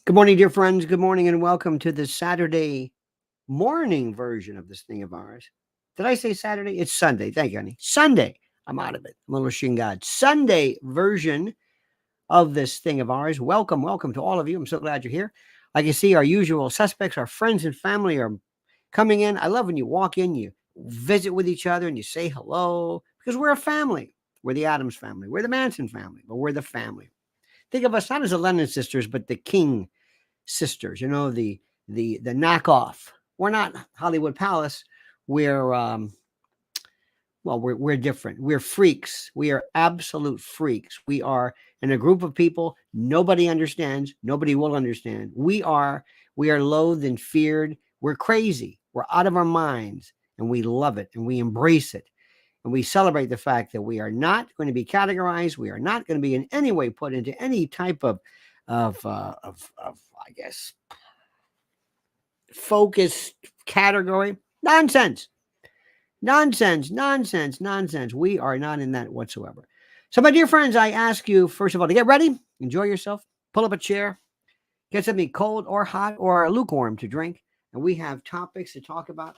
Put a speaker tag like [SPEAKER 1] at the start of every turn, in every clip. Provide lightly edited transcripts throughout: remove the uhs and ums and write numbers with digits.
[SPEAKER 1] Good morning, dear friends. Good morning, and welcome to the Saturday morning version of this thing of ours. Did I say Saturday? It's Sunday. Thank you, honey. Sunday. I'm out of it. I'm a little shingad. Sunday version of this thing of ours. Welcome to all of you. I'm so glad you're here. Like you see, our usual suspects, our friends and family are coming in. I love when you walk in, you visit with each other, and you say hello because we're a family. We're the Adams family. We're the Manson family, but we're the family. Think of us not as the Lennon sisters, but the King sisters. You know, the knockoff. We're not Hollywood Palace. We're we're different. We're freaks. We are absolute freaks. We are in a group of people nobody understands. Nobody will understand. We are loathed and feared. We're crazy. We're out of our minds, and we love it and we embrace it. And we celebrate the fact that we are not going to be categorized. We are not going to be in any way put into any type of I guess focused category. Nonsense. Nonsense, nonsense, nonsense. We are not in that whatsoever. So, my dear friends, I ask you, first of all, to get ready, enjoy yourself, pull up a chair, get something cold or hot or lukewarm to drink. And we have topics to talk about.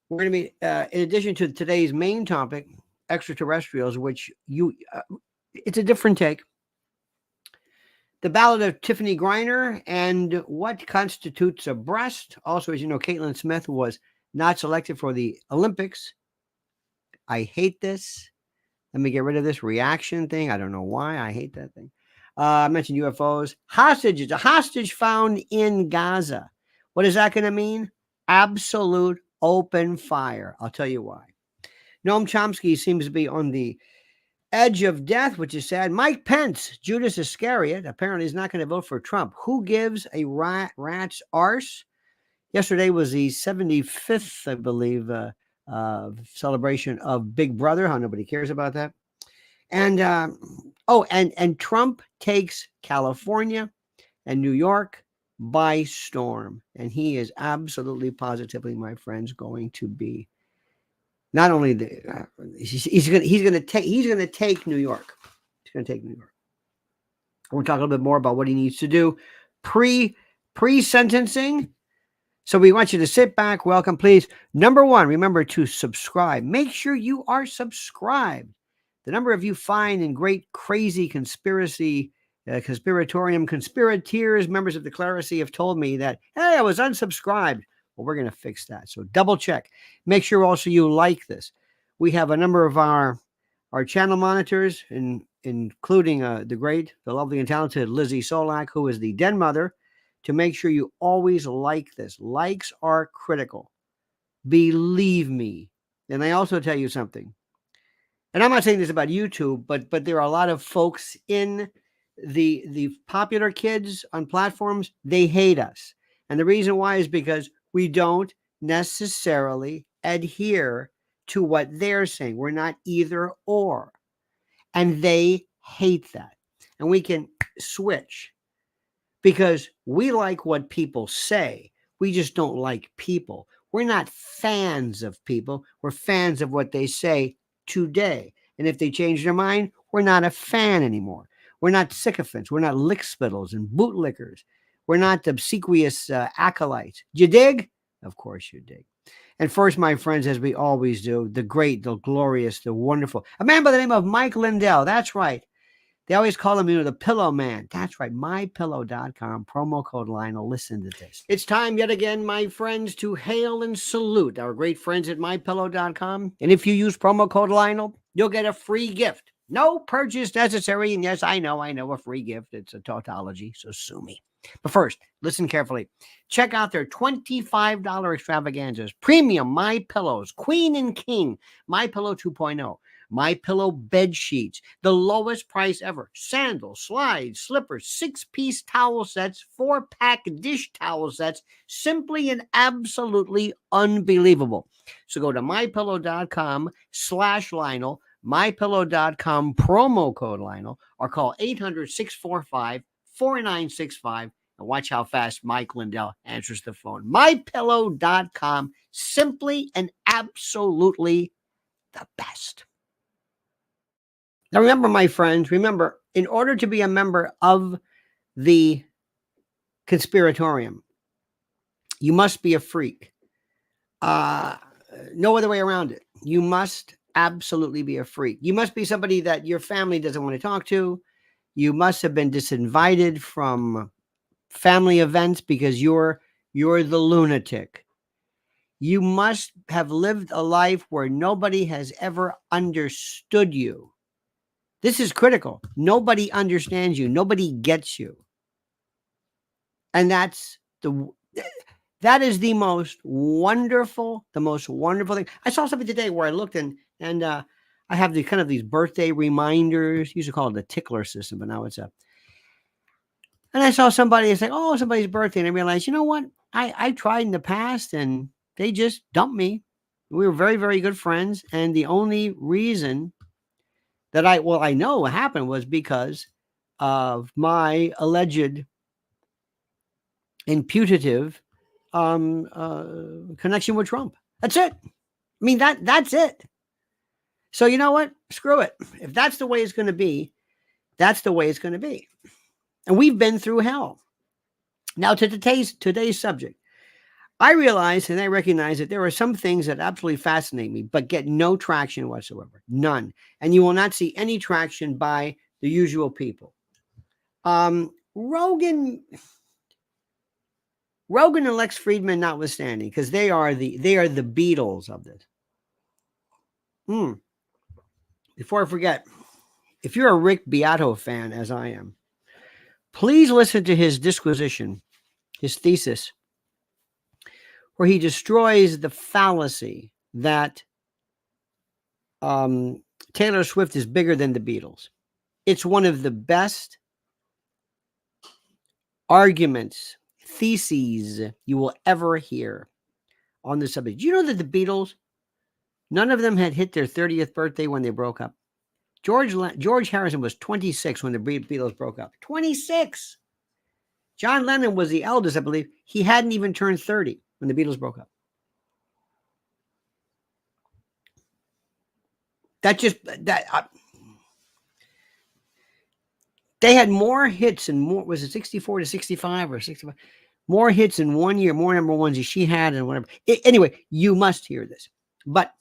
[SPEAKER 1] We're going to be, in addition to today's main topic, extraterrestrials, which it's a different take. The Ballad of Tiffany Griner and what constitutes a breast. Also, as you know, Caitlin Smith was not selected for the Olympics. I hate this. Let me get rid of this reaction thing. I don't know why. I hate that thing. I mentioned UFOs. Hostages. A hostage found in Gaza. What is that going to mean? Absolute open fire. I'll tell you why. Noam Chomsky seems to be on the edge of death, which is sad. Mike Pence, Judas Iscariot, apparently is not going to vote for Trump. Who gives a rat's arse? Yesterday was the 75th, I believe, celebration of Big Brother. How nobody cares about that. And and Trump takes California and New York by storm, and he is absolutely positively, my friends, going to be not only he's going to take New York. He's going to take New York. We'll talk a little bit more about what he needs to do pre-sentencing. So we want you to sit back, welcome, please. Number one, remember to subscribe. Make sure you are subscribed. The number of you fine and great, crazy conspiratorium conspirators, members of the clerisy have told me that, hey, I was unsubscribed. Well, we're going to fix that. So double check. Make sure also you like this. We have a number of our channel monitors, including the lovely and talented Lizzie Solak, who is the den mother, to make sure you always like this. Likes are critical. Believe me. And I also tell you something. And I'm not saying this about YouTube, but there are a lot of folks in the popular kids on platforms. They hate us. And the reason why is because we don't necessarily adhere to what they're saying. We're not either or. And they hate that. And we can switch because we like what people say. We just don't like people. We're not fans of people. We're fans of what they say today. And if they change their mind, we're not a fan anymore. We're not sycophants. We're not lickspittles and bootlickers. We're not obsequious acolytes. You dig? Of course you dig. And first, my friends, as we always do, the great, the glorious, the wonderful, a man by the name of Mike Lindell. That's right. They always call him, the pillow man. That's right. MyPillow.com, promo code Lionel. Listen to this. It's time yet again, my friends, to hail and salute our great friends at MyPillow.com. And if you use promo code Lionel, you'll get a free gift. No purchase necessary. And yes, I know a free gift. It's a tautology, so sue me. But first, listen carefully. Check out their $25 extravaganzas. Premium My Pillows, Queen and King, My Pillow 2.0. My Pillow bed sheets, the lowest price ever. Sandals, slides, slippers, 6-piece towel sets, 4-pack dish towel sets. Simply and absolutely unbelievable. So go to mypillow.com/Lionel, mypillow.com, promo code Lionel, or call 800-645-4965 and watch how fast Mike Lindell answers the phone. mypillow.com, simply and absolutely the best. Now, remember, my friends, in order to be a member of the conspiratorium. You must be a freak. No other way around it. You must absolutely be a freak. You must be somebody that your family doesn't want to talk to. You must have been disinvited from family events because you're the lunatic. You must have lived a life where nobody has ever understood you. This is critical. Nobody understands you. Nobody gets you. And that is the most wonderful thing. I saw something today where I looked and I have these birthday reminders. Used to call it the tickler system, but now it's a. And I saw somebody say, "Oh, somebody's birthday," and I realized, you know what? I tried in the past, and they just dumped me. We were very, very good friends, and the only reason that I know what happened was because of my alleged imputative connection with Trump. That's it. I mean, that's it. So you know what? Screw it. If that's the way it's going to be, that's the way it's going to be. And we've been through hell. Now to today's subject. I realize and I recognize that there are some things that absolutely fascinate me, but get no traction whatsoever. None. And you will not see any traction by the usual people. Rogan and Lex Friedman notwithstanding, because they are the Beatles of this. Before I forget, if you're a Rick Beato fan, as I am, please listen to his disquisition, his thesis, where he destroys the fallacy that Taylor Swift is bigger than the Beatles. It's one of the best arguments, theses you will ever hear on this subject. Do you know that the Beatles, none of them had hit their 30th birthday when they broke up? George Harrison was 26 when the Beatles broke up. 26! John Lennon was the eldest, I believe. He hadn't even turned 30 when the Beatles broke up. They had more hits and more, was it 64 to 65 or 65? More hits in 1 year, more number ones as she had and whatever. Anyway, you must hear this. But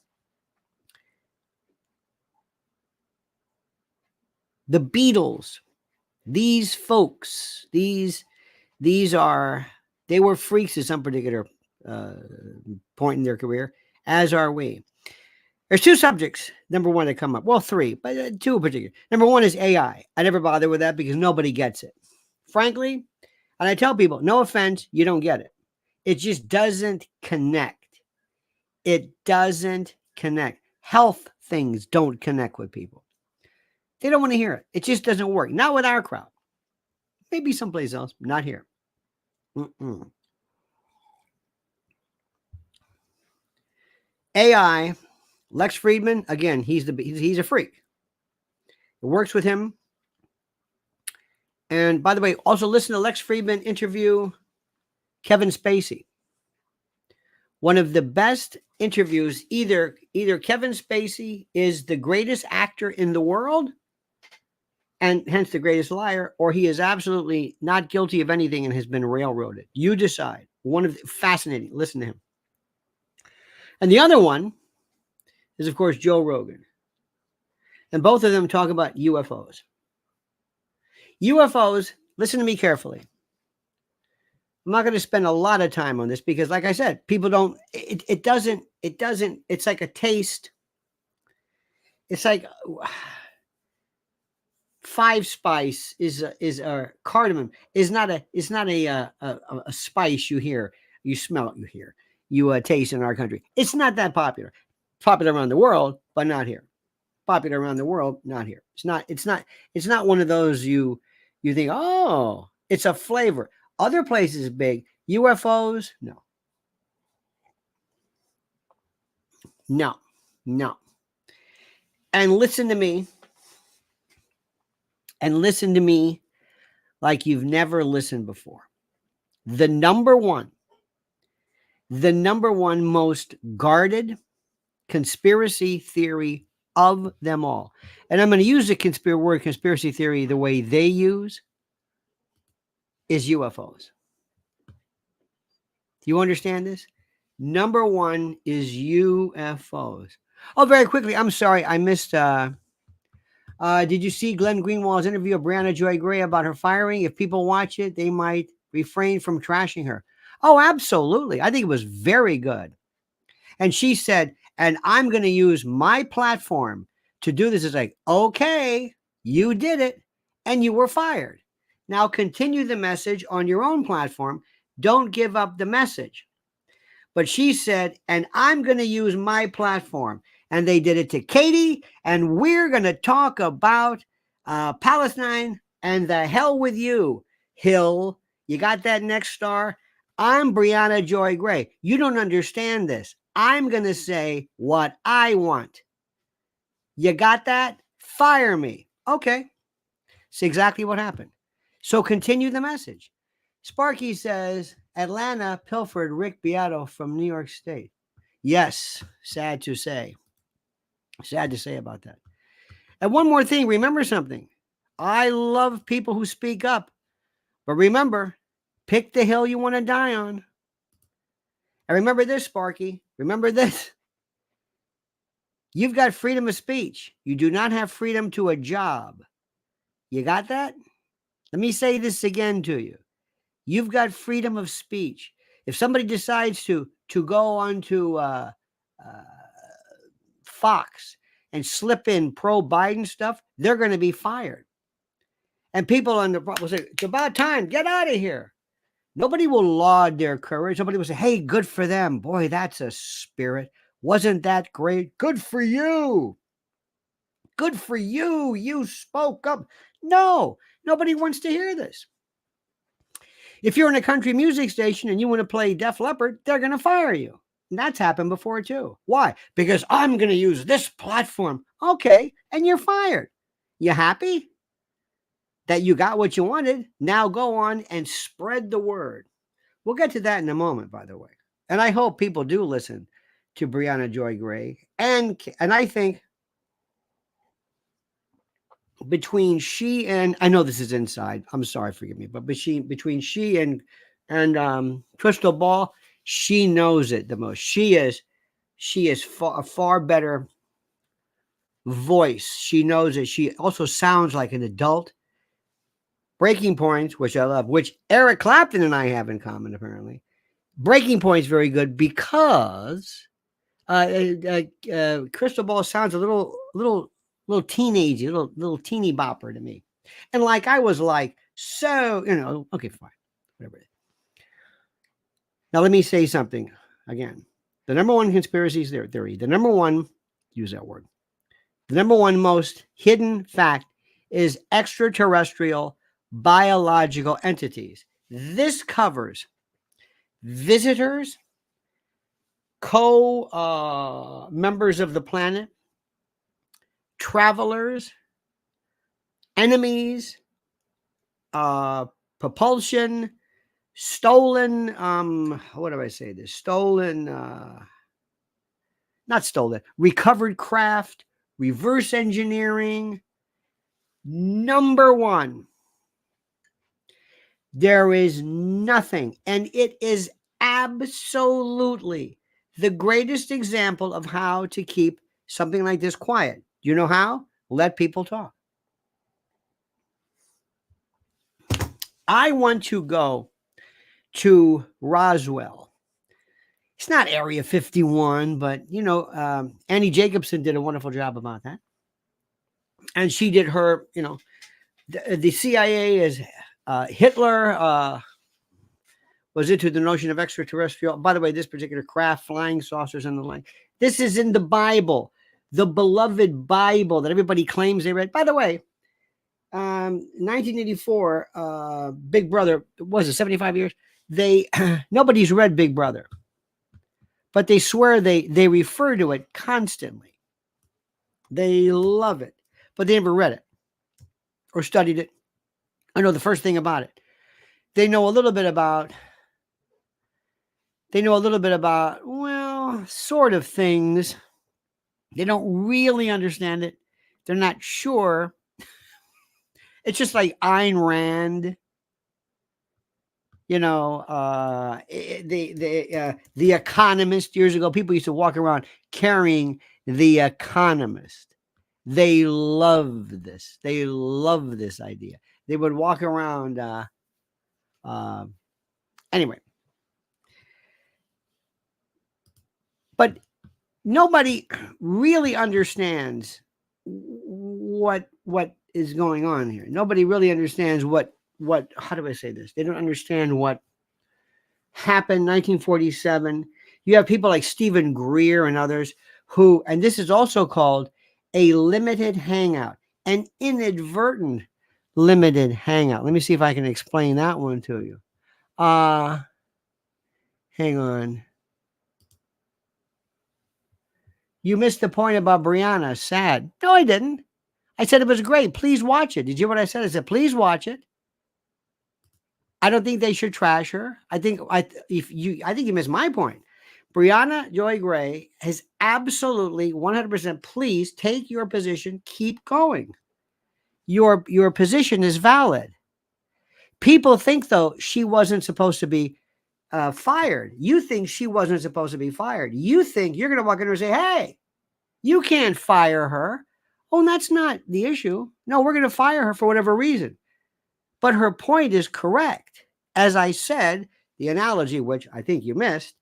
[SPEAKER 1] the Beatles, these folks, they were freaks at some particular point in their career, as are we. There's two subjects, number one, that come up. Well, three, but two in particular. Number one is AI. I never bother with that because nobody gets it. Frankly, and I tell people, no offense, you don't get it. It just doesn't connect. It doesn't connect. Health things don't connect with people. They don't want to hear it. It just doesn't work. Not with our crowd. Maybe someplace else, not here. AI, Lex Friedman, again, he's a freak. It works with him. And by the way, also listen to Lex Friedman interview Kevin Spacey. One of the best interviews. Either Kevin Spacey is the greatest actor in the world, and hence the greatest liar, or he is absolutely not guilty of anything and has been railroaded. You decide. Fascinating. Listen to him. And the other one is, of course, Joe Rogan. And both of them talk about UFOs. UFOs, listen to me carefully. I'm not going to spend a lot of time on this because, like I said, people don't, it doesn't, it's like a taste. It's like Five Spice is a cardamom is not a spice you hear, you smell it, you hear, you taste in our country. It's not that popular. It's popular around the world, but not here. Popular around the world, not here. It's not one of those you think, oh, it's a flavor. Other places big. UFOs, no. And listen to me. And listen to me like you've never listened before. The number one most guarded conspiracy theory of them all. And I'm going to use the word conspiracy theory the way they use is UFOs. Do you understand this? Number one is UFOs. Oh, very quickly. I'm sorry. I missed. Did you see Glenn Greenwald's interview of Brianna Joy Gray about her firing? If people watch it, they might refrain from trashing her. Oh, absolutely. I think it was very good. And she said, and I'm going to use my platform to do this. It's like, okay, you did it and you were fired. Now continue the message on your own platform. Don't give up the message. But she said, and I'm going to use my platform. And they did it to Katie. And we're going to talk about Palestine and the hell with you, Hill. You got that next star? I'm Brianna Joy Gray. You don't understand this. I'm going to say what I want. You got that? Fire me. Okay. It's exactly what happened. So continue the message. Sparky says, Atlanta pilfered Rick Beato from New York State. Yes, sad to say. Sad to say about that. And one more thing, remember something. I love people who speak up. But remember, pick the hill you want to die on. And remember this, Sparky. Remember this. You've got freedom of speech. You do not have freedom to a job. You got that? Let me say this again to you. You've got freedom of speech. If somebody decides to go onto Fox and slip in pro-Biden stuff, they're going to be fired. And people on the will say, it's about time, get out of here. Nobody will laud their courage. Nobody will say, hey, good for them. Boy, that's a spirit. Wasn't that great? Good for you. Good for you. You spoke up. No, nobody wants to hear this. If you're in a country music station and you want to play Def Leppard, they're going to fire you. And that's happened before too. Why? Because I'm going to use this platform. Okay, and you're fired. You happy that you got what you wanted? Now go on and spread the word. We'll get to that in a moment, by the way. And I hope people do listen to Brianna Joy Gray. And I think between she and, I know this is inside, I'm sorry, forgive me, but between she and Crystal Ball, she knows it the most. She is a far better voice. She knows it. She also sounds like an adult. Breaking Points, which I love, which Eric Clapton and I have in common, apparently. Breaking Point's very good because Crystal Ball sounds a little teenagey, little teeny bopper to me. And like I was like, so, okay, fine, whatever. Now let me say something again. The number one conspiracy theory, the number one, use that word, the number one most hidden fact is extraterrestrial biological entities. This covers visitors, members of the planet, travelers, enemies, propulsion, stolen, what do I say this? Not stolen, recovered craft, reverse engineering. Number one, there is nothing, and it is absolutely the greatest example of how to keep something like this quiet. You know how? Let people talk. I want to go to Roswell. It's not Area 51, but, Annie Jacobson did a wonderful job about that. And she did her, the CIA is Hitler was into the notion of extraterrestrial. By the way, this particular craft, flying saucers and the like. This is in the Bible, the beloved Bible that everybody claims they read. By the way, 1984, Big Brother, was it 75 years? Nobody's read Big Brother, but they swear they refer to it constantly. They love it, but they never read it or studied it. I know the first thing about it. They know a little bit about, well, sort of things. They don't really understand it. They're not sure. It's just like Ayn Rand. You know, the Economist years ago, people used to walk around carrying the Economist. They love this. They love this idea. They would walk around. Anyway, but nobody really understands what is going on here. Nobody really understands what how do I say this? They don't understand what happened 1947. You have people like Stephen Greer and others who, and this is also called a limited hangout, an inadvertent limited hangout. Let me see if I can explain that one to you. Hang on. You missed the point about Brianna. Sad. No, I didn't. I said it was great. Please watch it. Did you hear what I said? I said, please watch it. I don't think they should trash her. I think you missed my point. Brianna Joy Gray has absolutely 100%. Please take your position. Keep going. Your position is valid. People think though she wasn't supposed to be fired. You think she wasn't supposed to be fired. You think you're going to walk in and say, "Hey, you can't fire her." Oh, that's not the issue. No, we're going to fire her for whatever reason. But her point is correct. As I said, the analogy, which I think you missed,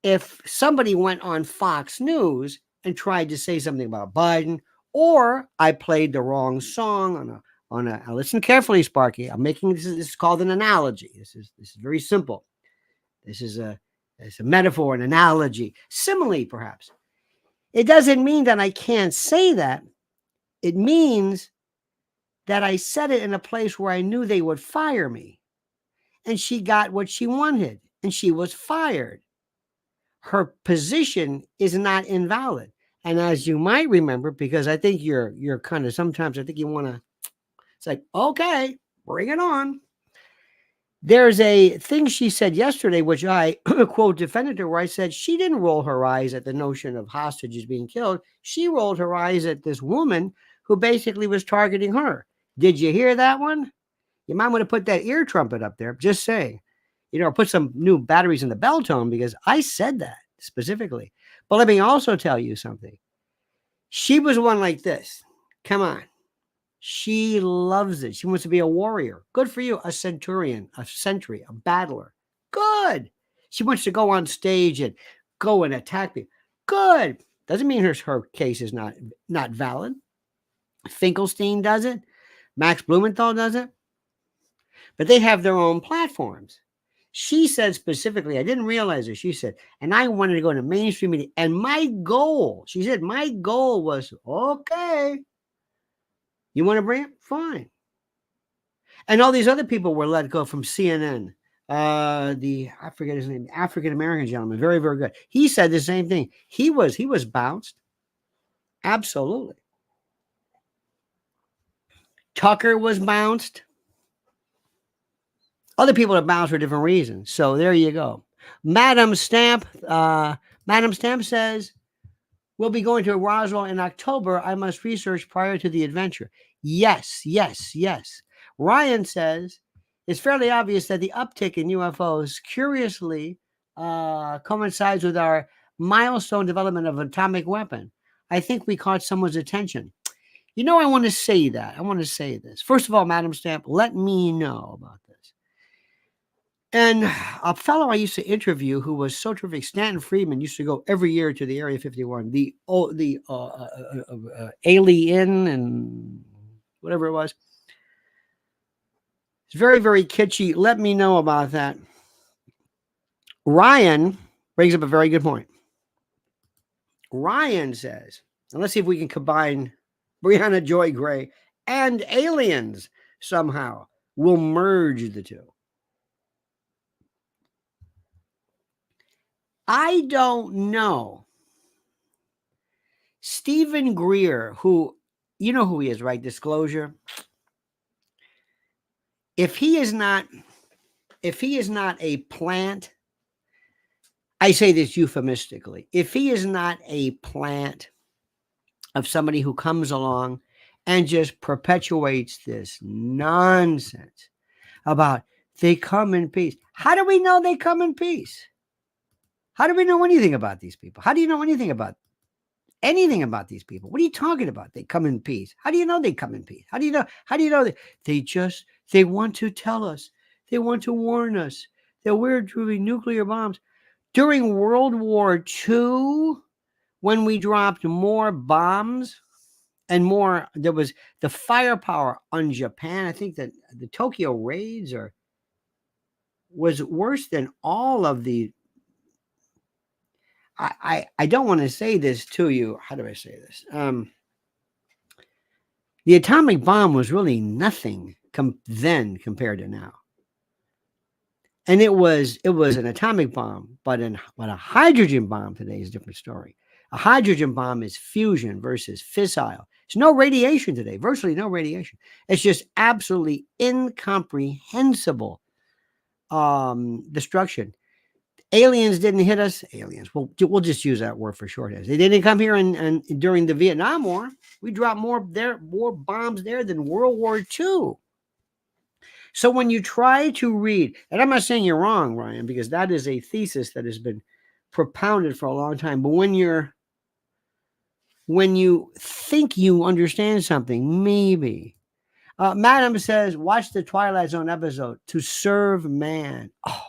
[SPEAKER 1] if somebody went on Fox News and tried to say something about Biden, or I played the wrong song on a listen carefully, Sparky. I'm making this is called an analogy. This is very simple. This is a metaphor, an analogy, simile, perhaps. It doesn't mean that I can't say that. It means that I said it in a place where I knew they would fire me. And she got what she wanted, and she was fired. Her position is not invalid. And as you might remember, because I think you're kind of sometimes I think you want to, it's like, okay, bring it on. There's a thing she said yesterday, which I quote defended her, where I said she didn't roll her eyes at the notion of hostages being killed. She rolled her eyes at this woman who basically was targeting her. Did you hear that one? You might want to put that ear trumpet up there. Just saying, put some new batteries in the bell tone because I said that specifically. But let me also tell you something. She was one like this. Come on. She loves it. She wants to be a warrior. Good for you. A centurion, a sentry, a battler. Good. She wants to go on stage and go and attack people. Good. Doesn't mean her case is not valid. Finkelstein does it. Max Blumenthal does it. But they have their own platforms. She said specifically, I didn't realize it. She said, and I wanted to go to mainstream media. And my goal, she said, my goal was, okay, you want to bring it? Fine. And all these other people were let go from CNN. I forget his name, African-American gentleman, very, very good. He said the same thing. He was bounced. Absolutely. Tucker was bounced. Other people are bounced for different reasons. So there you go. Madam Stamp says, we'll be going to Roswell in October. I must research prior to the adventure. Yes. Ryan says, it's fairly obvious that the uptick in UFOs curiously coincides with our milestone development of an atomic weapon. I think we caught someone's attention. I want to say that. I want to say this. First of all, Madam Stamp, let me know about this. And a fellow I used to interview who was so terrific, Stanton Friedman, used to go every year to the Area 51, the Alien and whatever it was. It's very, very kitschy. Let me know about that. Ryan brings up a very good point. Ryan says, and let's see if we can combine Brianna Joy Gray and aliens somehow. We'll merge the two. I don't know. Stephen Greer, who, you know who he is, right? Disclosure. If he is not a plant, I say this euphemistically, if he is not a plant of somebody who comes along and just perpetuates this nonsense about they come in peace. How do we know they come in peace? How do we know anything about these people? How do you know anything about these people? What are you talking about? They come in peace. How do you know they come in peace? How do you know? How do you know they want to tell us? They want to warn us that we're dropping nuclear bombs. During World War II, when we dropped more bombs and more, there was the firepower on Japan. I think that the Tokyo raids was worse than all of the. I don't want to say this to you. How do I say this? The atomic bomb was really nothing then compared to now. And it was an atomic bomb, but a hydrogen bomb today is a different story. A hydrogen bomb is fusion versus fissile. There's no radiation today, virtually no radiation. It's just absolutely incomprehensible destruction. Aliens didn't hit us. Aliens. We'll just use that word for shorthand. They didn't come here and during the Vietnam War. We dropped more bombs there than World War II. So when you try to read, and I'm not saying you're wrong, Ryan, because that is a thesis that has been propounded for a long time. But when you think you understand something, maybe. Madam says, watch the Twilight Zone episode, To Serve Man. Oh.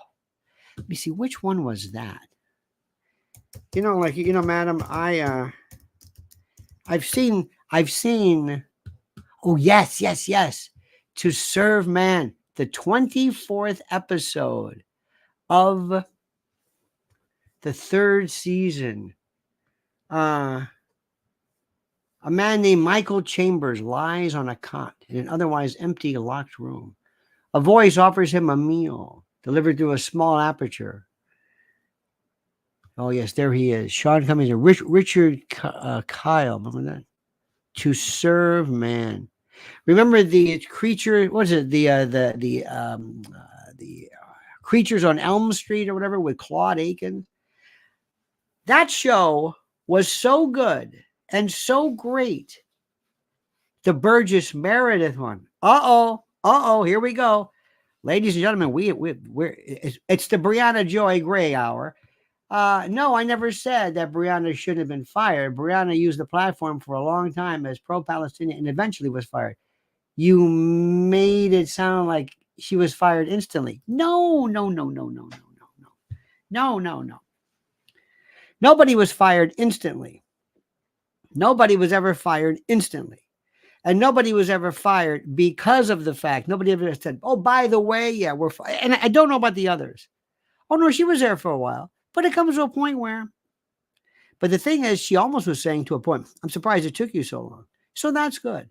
[SPEAKER 1] Let me see, which one was that? Madam, I've seen, oh, yes. To Serve Man, the 24th episode of the 3rd season. A man named Michael Chambers lies on a cot in an otherwise empty, locked room. A voice offers him a meal delivered through a small aperture. Oh, yes, there he is. Sean Cummings and Richard Kyle. Remember that? To Serve Man. Remember the creature? What is it? The Creatures on Elm Street or whatever with Claude Aiken. That show was so good and so great. The Burgess Meredith one. Here we go. Ladies and gentlemen, it's the Brianna Joy Gray hour. No, I never said that Brianna shouldn't have been fired. Brianna used the platform for a long time as pro-Palestinian and eventually was fired. You made it sound like she was fired instantly. No. Nobody was fired instantly. Nobody was ever fired instantly. And nobody was ever fired because of the fact. Nobody ever said, oh, by the way, yeah, we're fired. And I don't know about the others. Oh, no, she was there for a while. But it comes to a point where. But the thing is, she almost was saying to a point, I'm surprised it took you so long. So that's good.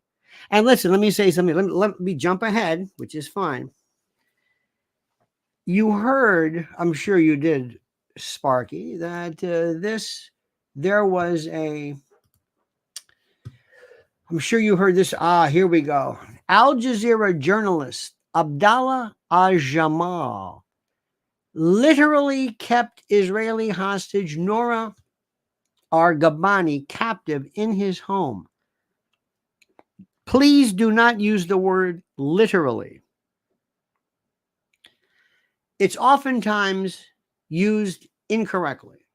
[SPEAKER 1] And listen, let me say something. Let me jump ahead, which is fine. You heard, I'm sure you did, Sparky, that there was a. I'm sure you heard this. Here we go. Al Jazeera journalist Abdallah al-Jamal literally kept Israeli hostage Nora Argabani captive in his home. Please do not use the word literally. It's oftentimes used incorrectly.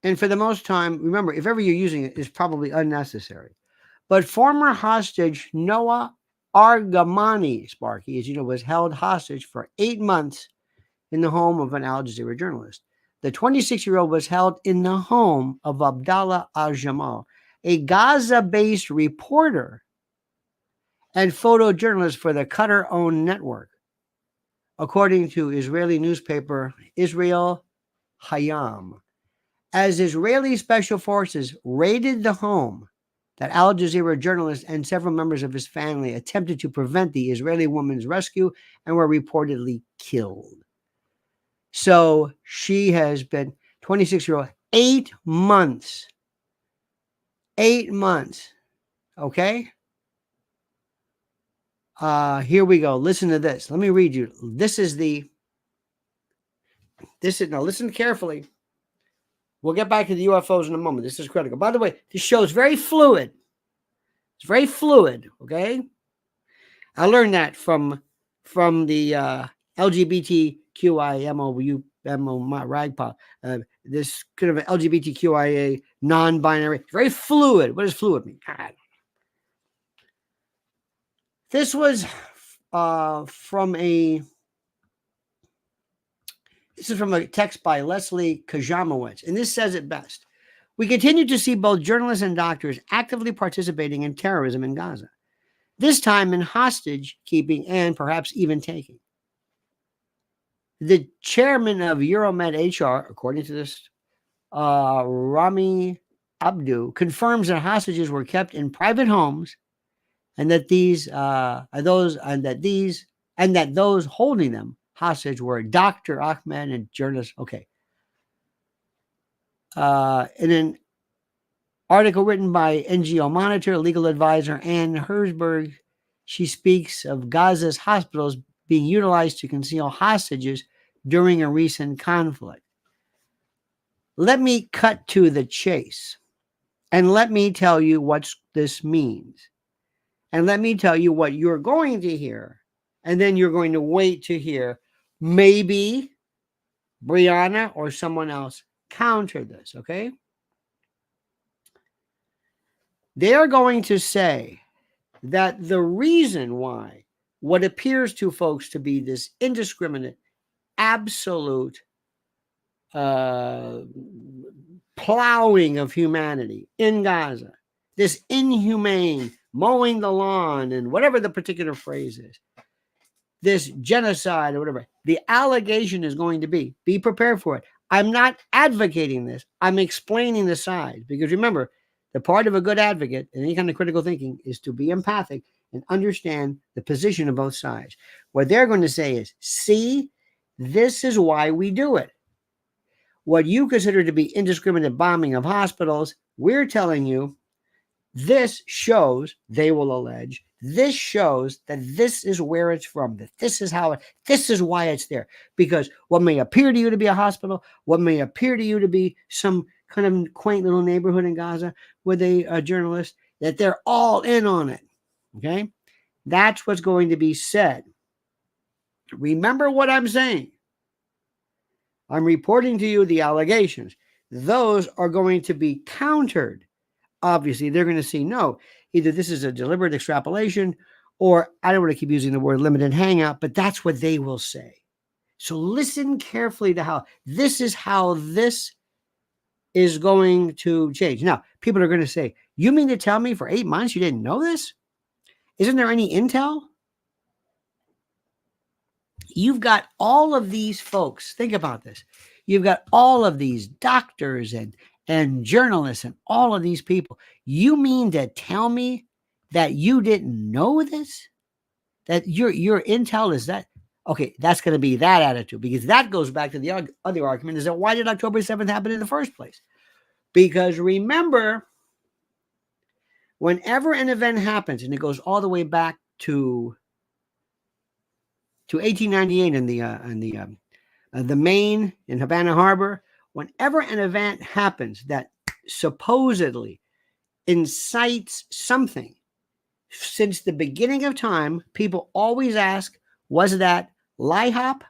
[SPEAKER 1] And for the most time, remember, if ever you're using it, it's probably unnecessary. But former hostage Noah Argamani, Sparky, as you know, was held hostage for 8 months in the home of an Al Jazeera journalist. The 26-year-old was held in the home of Abdallah al-Jamal, a Gaza-based reporter and photojournalist for the Qatar-owned network, according to Israeli newspaper Israel Hayam. As Israeli special forces raided the home, that Al Jazeera journalist and several members of his family attempted to prevent the Israeli woman's rescue and were reportedly killed. So she has been 26-year-old, 8 months. 8 months. Okay? Here we go. Listen to this. Let me read you. Now listen carefully. We'll get back to the UFOs in a moment. This is critical. By the way, this show is very fluid. It's very fluid, okay? I learned that from the LGBTQ ragpop, this kind of LGBTQIA non-binary, very fluid. What does fluid mean? God. This was from a text by Leslie Kajamowicz, and this says it best. We continue to see both journalists and doctors actively participating in terrorism in Gaza, this time in hostage keeping and perhaps even taking. The chairman of Euromed HR, according to this, Rami Abdu, confirms that hostages were kept in private homes, and that those holding them hostage were Dr. Ahmed and journalist. Okay. In an article written by NGO Monitor, legal advisor Anne Herzberg, she speaks of Gaza's hospitals being utilized to conceal hostages during a recent conflict. Let me cut to the chase, and let me tell you what this means. And let me tell you what you're going to hear, and then you're going to wait to hear maybe Brianna or someone else counter this, okay? They are going to say that the reason why what appears to folks to be this indiscriminate, absolute plowing of humanity in Gaza, this inhumane mowing the lawn and whatever the particular phrase is, this genocide or whatever, the allegation is going to be prepared for it. I'm not advocating this. I'm explaining the sides, because remember, the part of a good advocate in any kind of critical thinking is to be empathic and understand the position of both sides. What they're going to say is, see, this is why we do it. What you consider to be indiscriminate bombing of hospitals, we're telling you, this shows, they will allege, this shows that this is where it's from, that this is why it's there. Because what may appear to you to be a hospital, what may appear to you to be some kind of quaint little neighborhood in Gaza with a journalist, that they're all in on it. Okay? That's what's going to be said. Remember what I'm saying. I'm reporting to you the allegations. Those are going to be countered. Obviously, they're going to see, no, either this is a deliberate extrapolation, or I don't want to keep using the word limited hangout, but that's what they will say. So listen carefully to how this is going to change. Now, people are going to say, you mean to tell me for 8 months you didn't know this? Isn't there any intel? You've got all of these folks. Think about this. You've got all of these doctors and journalists and all of these people. You mean to tell me that you didn't know this? That your intel is that? Okay, that's going to be that attitude, because that goes back to the other argument, is that why did October 7th happen in the first place? Because remember, whenever an event happens, and it goes all the way back to 1898 in the Maine in Havana Harbor, whenever an event happens that supposedly incites something, since the beginning of time, people always ask, was that LIHOP,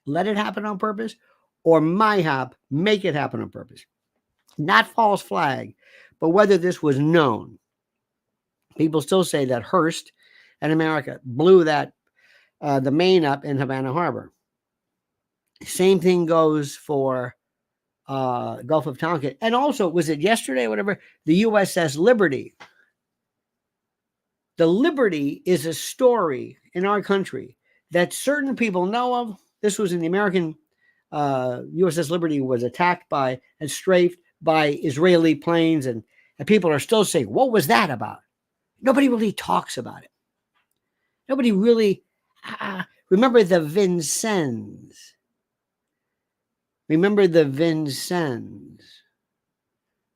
[SPEAKER 1] let it happen on purpose, or MIHOP, make it happen on purpose? Not false flag, but whether this was known. People still say that Hearst and America blew the Maine up in Havana Harbor. Same thing goes for Gulf of Tonkin. And also, was it yesterday or whatever, the USS Liberty. The Liberty is a story in our country that certain people know of. This was in the American USS Liberty was attacked by and strafed by Israeli planes, and people are still saying, what was that about? Nobody really talks about it. Nobody really remember the Vincennes. Remember the Vincennes.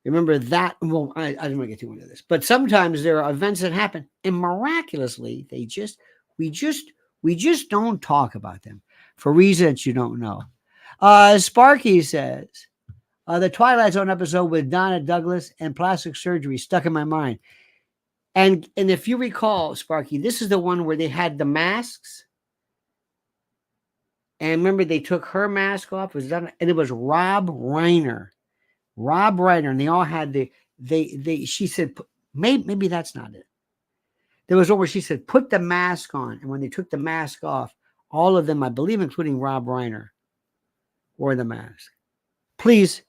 [SPEAKER 1] Remember that? Well, I don't want to get too into this, but sometimes there are events that happen, and miraculously, we just don't talk about them for reasons you don't know. Sparky says, the Twilight Zone episode with Donna Douglas and plastic surgery stuck in my mind. And if you recall, Sparky, this is the one where they had the masks. And remember, they took her mask off. It was done, and it was Rob Reiner. Rob Reiner, and they all had she said, maybe that's not it. There was over, she said, put the mask on. And when they took the mask off, all of them, I believe, including Rob Reiner, wore the mask. Please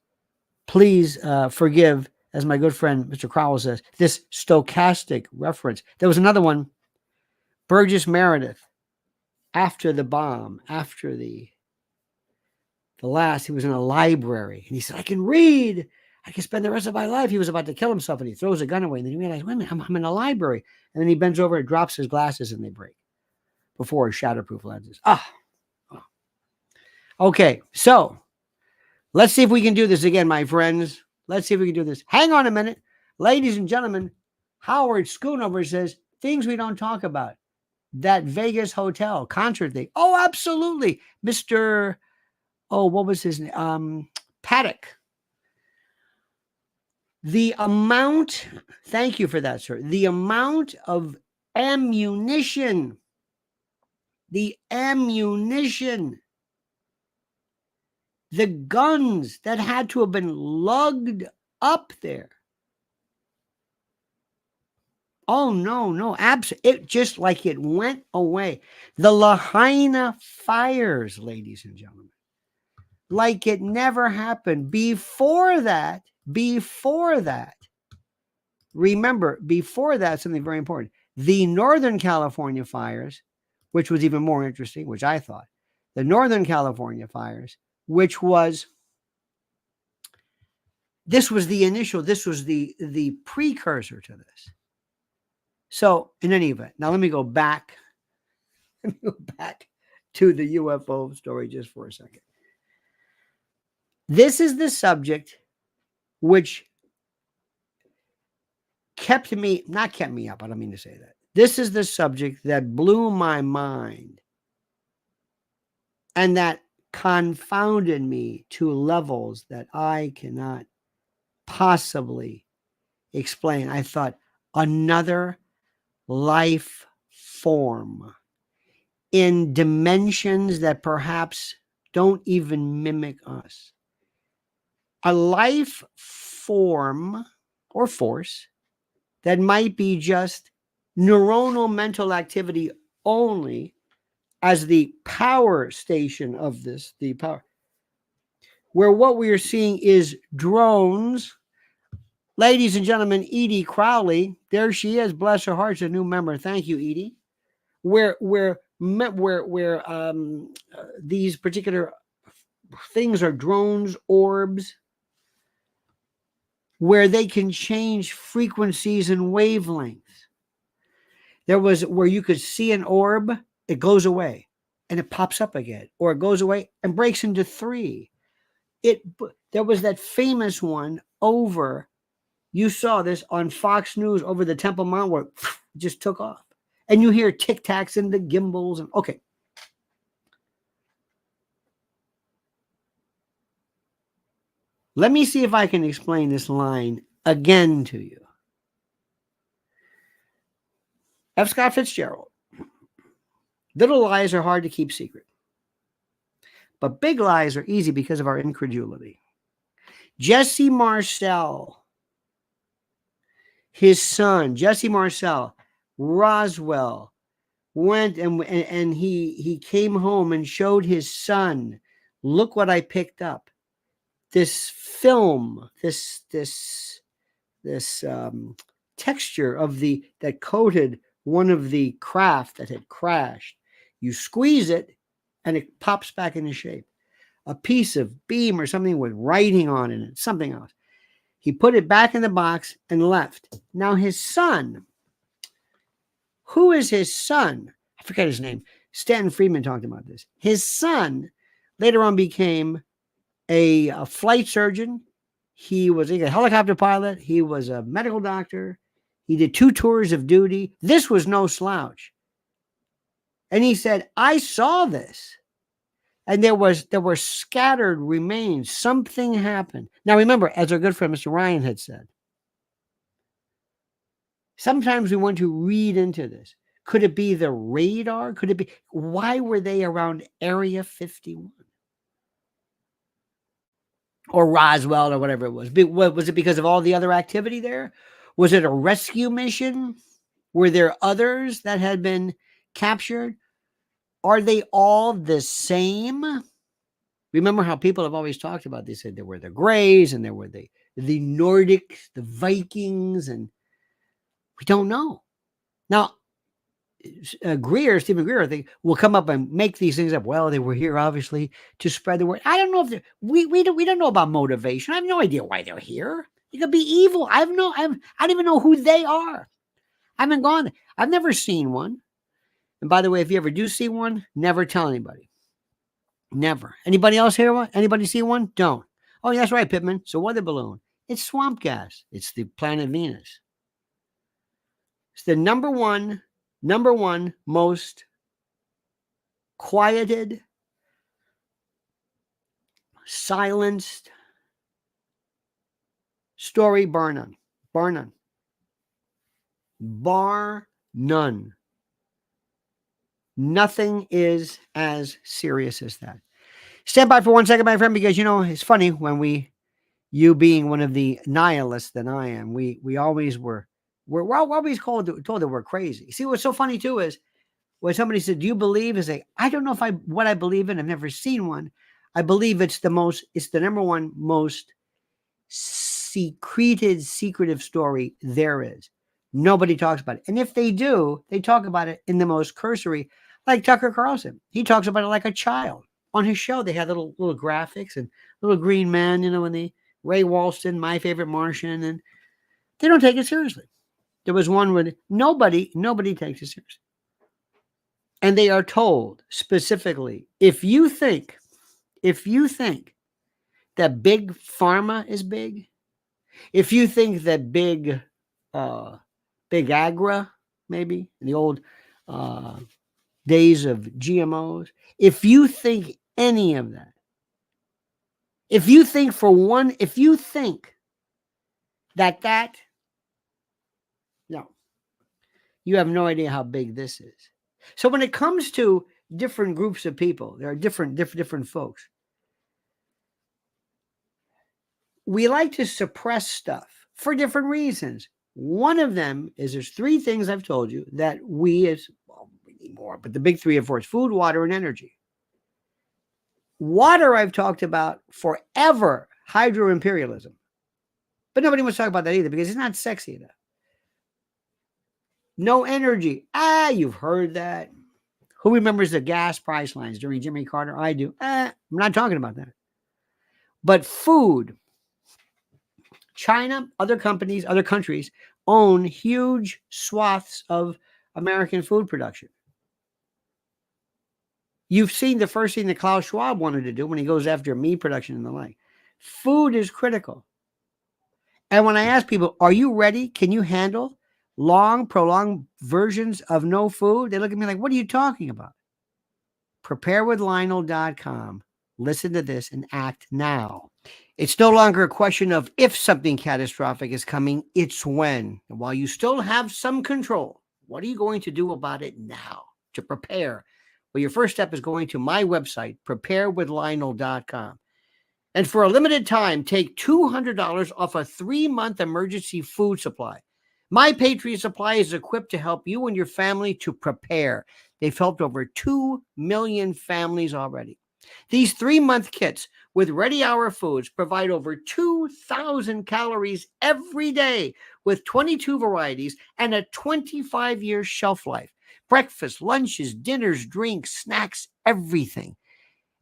[SPEAKER 1] forgive, as my good friend Mr. Crowell says, this stochastic reference. There was another one, Burgess Meredith, after the bomb, after the last, he was in a library, and he said, I can read. I can spend the rest of my life. He was about to kill himself, and he throws a gun away, and then he realized, wait a minute, I'm in a library. And then he bends over and drops his glasses, and they break before his shatterproof lenses. Okay, so let's see if we can do this again, my friends. Let's see if we can do this. Hang on a minute. Ladies and gentlemen, Howard Schoonover says, things we don't talk about. That Vegas hotel concert thing. Oh, absolutely. Mr. Oh, what was his name? Paddock. The amount, thank you for that, sir. The amount of ammunition, the guns that had to have been lugged up there. Oh, no, absolutely. It just like it went away. The Lahaina fires, ladies and gentlemen, like it never happened. Before that, remember, before that, something very important. The Northern California fires, which was even more interesting, which I thought, the Northern California fires, which was, this was the initial, this was the precursor to this. So in any event, now let me go back to the UFO story just for a second. This is the subject which not kept me up. I don't mean to say that. This is the subject that blew my mind and that confounded me to levels that I cannot possibly explain. I thought, another life form in dimensions that perhaps don't even mimic us. A life form or force that might be just neuronal mental activity only as the power station of this, the power, where what we are seeing is drones. Ladies and gentlemen, Edie Crowley, there she is. Bless her heart, she's a new member. Thank you, Edie. Where these particular things are drones, orbs, where they can change frequencies and wavelengths. There was where you could see an orb, it goes away and it pops up again, or it goes away and breaks into three. There was that famous one over, you saw this on Fox News over the Temple Mount where it just took off. And you hear tic-tacs and the gimbals. And okay. Let me see if I can explain this line again to you. F. Scott Fitzgerald. Little lies are hard to keep secret, but big lies are easy because of our incredulity. Jesse Marcel, his son, Jesse Marcel, Roswell, went and he came home and showed his son, look what I picked up. This film, this texture of that coated one of the craft that had crashed. You squeeze it and it pops back into shape. A piece of beam or something with writing on it, something else. He put it back in the box and left. Now his son, who is his son? I forget his name. Stanton Friedman talked about this. His son later on became a flight surgeon. He was a helicopter pilot. He was a medical doctor. He did 2 tours of duty. This was no slouch. And he said, I saw this. And there were scattered remains. Something happened. Now remember, as our good friend Mr. Ryan had said, sometimes we want to read into this. Could it be the radar? Could it be? Why were they around Area 51? Or Roswell or whatever it was? Was it because of all the other activity there? Was it a rescue mission? Were there others that had been captured? Are they all the same? Remember how people have always talked about, they said there were the Greys and there were the Nordics, the Vikings, and we don't know. Now, Stephen Greer, they will come up and make these things up. Well, they were here obviously to spread the word. I don't know if we don't know about motivation. I have no idea why they're here. It could be evil. I don't even know who they are. I haven't gone. I've never seen one. And by the way, if you ever do see one, never tell anybody. Never. Anybody else hear one? Anybody see one? Don't. Oh, that's right, Pittman. So weather balloon. It's swamp gas. It's the planet Venus. It's the number one most quieted, silenced story, bar none. Bar none. Bar none. Nothing is as serious as that. Stand by for 1 second, my friend, because, it's funny when you being one of the nihilists that I am, we always we're always told that we're crazy. See, what's so funny too is when somebody said, do you believe? I say, I don't know what I believe in. I've never seen one. I believe it's the number one most secretive story there is. Nobody talks about it. And if they do, they talk about it in the most cursory, like Tucker Carlson. He talks about it like a child. On his show, they had little graphics and little green man, when they Ray Walston, My Favorite Martian, and they don't take it seriously. There was one where nobody takes it seriously. And they are told specifically, if you think that big pharma is big, if you think that big agra, maybe in the old days of GMOs, if you think any of that, if you think that, no, you have no idea how big this is. So when it comes to different groups of people, there are different folks. We like to suppress stuff for different reasons. One of them is there's three things I've told you that we need more, but the big three of course, food, water, and energy. Water I've talked about forever, hydro-imperialism. But nobody wants to talk about that either because it's not sexy enough. No energy. You've heard that. Who remembers the gas price lines during Jimmy Carter? I do. I'm not talking about that. But food. China, other countries own huge swaths of American food production. You've seen the first thing that Klaus Schwab wanted to do when he goes after meat production and the like. Food is critical. And when I ask people, are you ready? Can you handle prolonged versions of no food? They look at me like, what are you talking about? Preparedwithlionel.com. Listen to this and act now. It's no longer a question of if something catastrophic is coming, it's when. And while you still have some control, what are you going to do about it now to prepare? Well, your first step is going to my website, preparedwithlionel.com. And for a limited time, take $200 off a 3-month emergency food supply. My Patriot Supply is equipped to help you and your family to prepare. They've helped over 2 million families already. These 3-month kits with Ready Hour foods provide over 2,000 calories every day with 22 varieties and a 25-year shelf life. Breakfast, lunches, dinners, drinks, snacks, everything.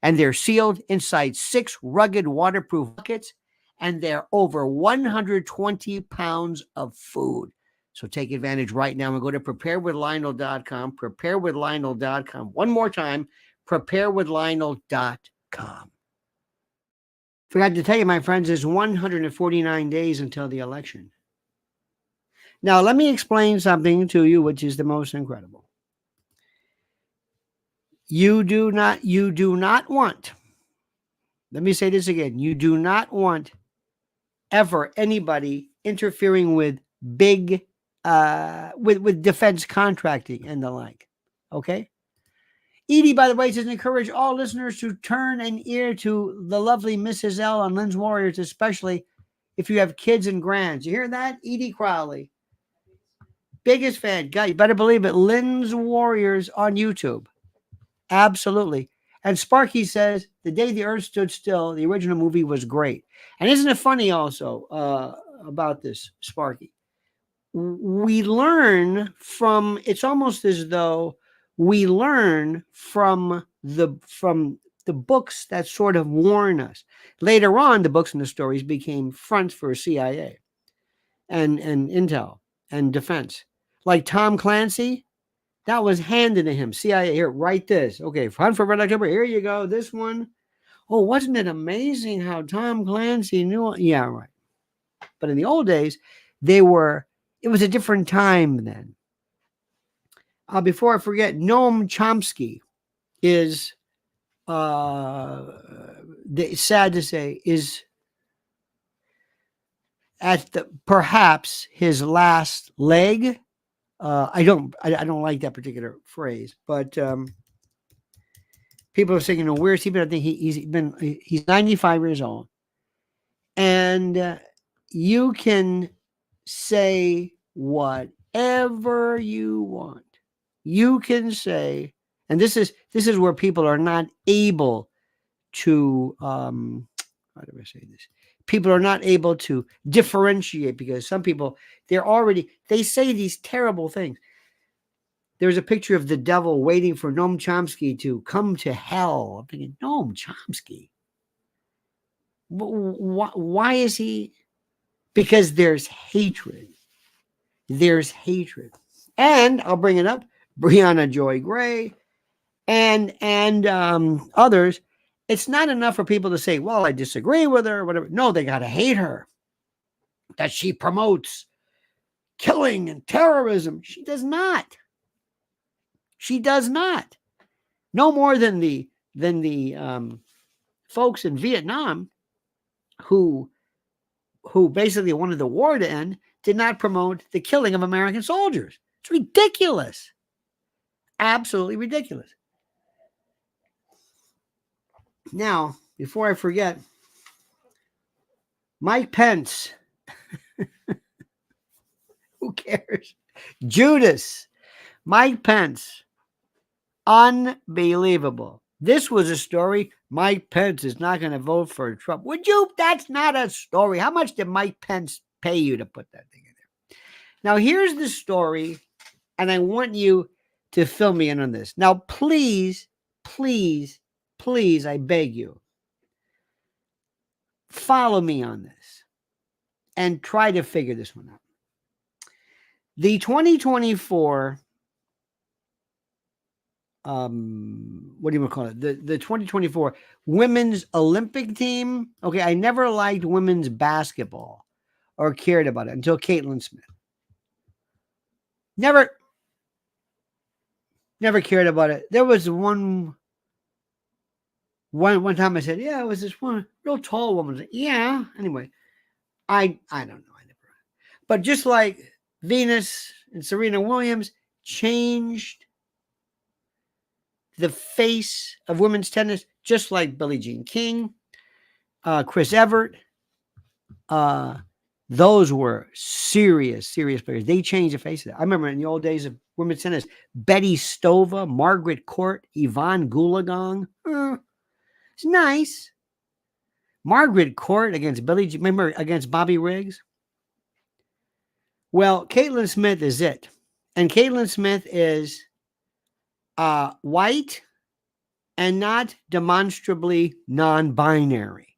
[SPEAKER 1] And they're sealed inside 6 rugged waterproof buckets, and they're over 120 pounds of food. So take advantage right now and go to preparewithlionel.com, preparewithlionel.com. One more time, preparewithlionel.com. Forgot to tell you, my friends, it's 149 days until the election. Now, let me explain something to you, which is the most incredible. You do not want, let me say this again, you do not want ever anybody interfering with big with defense contracting and the like. Okay. Edie, by the way, says encourage all listeners to turn an ear to the lovely Mrs. L on Lynn's Warriors, especially if you have kids and grands. You hear that, Edie Crowley? Biggest fan. God, you better believe it. Lynn's Warriors on YouTube. Absolutely. And Sparky says, the day the earth stood still, the original movie was great. And isn't it funny also about this, Sparky? We learn from, it's almost as though we learn from the books that sort of warn us. Later on, the books and the stories became fronts for CIA and intel and defense. Like Tom Clancy, that was handed to him. CIA, here, write this. Okay, Hunt for Red October, here you go, this one. Oh, wasn't it amazing how Tom Clancy knew? Yeah, right. But in the old days, it was a different time then. Before I forget, Noam Chomsky is, sad to say, is at perhaps his last leg. I don't like that particular phrase, but people are saying, where's he been? I think he's 95 years old, and you can say whatever you want. You can say, and this is where people are not able to how do I say this? People are not able to differentiate because some people, they say these terrible things. There's a picture of the devil waiting for Noam Chomsky to come to hell. I'm thinking, Noam Chomsky? Why is he? Because there's hatred. There's hatred. And I'll bring it up, Brianna Joy Gray and others. It's not enough for people to say, well, I disagree with her or whatever. No, they got to hate her. That she promotes killing and terrorism. She does not. She does not. No more than the folks in Vietnam who basically wanted the war to end did not promote the killing of American soldiers. It's ridiculous. Absolutely ridiculous. Now, before I forget, Mike Pence. Who cares? Judas. Mike Pence. Unbelievable. This was a story. Mike Pence is not going to vote for Trump. Would you? That's not a story. How much did Mike Pence pay you to put that thing in there? Now, here's the story, and I want you to fill me in on this. Now, please, please, please, I beg you, follow me on this and try to figure this one out. The 2024, what do you want to call it? The 2024 women's Olympic team. Okay, I never liked women's basketball or cared about it until Caitlin Smith. Never cared about it. There was one time I said, yeah, it was this one real tall woman. Yeah. Anyway, I don't know. But just like Venus and Serena Williams changed the face of women's tennis, just like Billie Jean King, Chris Evert, those were serious players. They changed the face of it. I remember in the old days of women's tennis, Betty Stova, Margaret Court, Yvonne Goolagong. It's nice. Margaret Court against remember against Bobby Riggs? Well, Caitlin Smith is it. And Caitlin Smith is white and not demonstrably non-binary.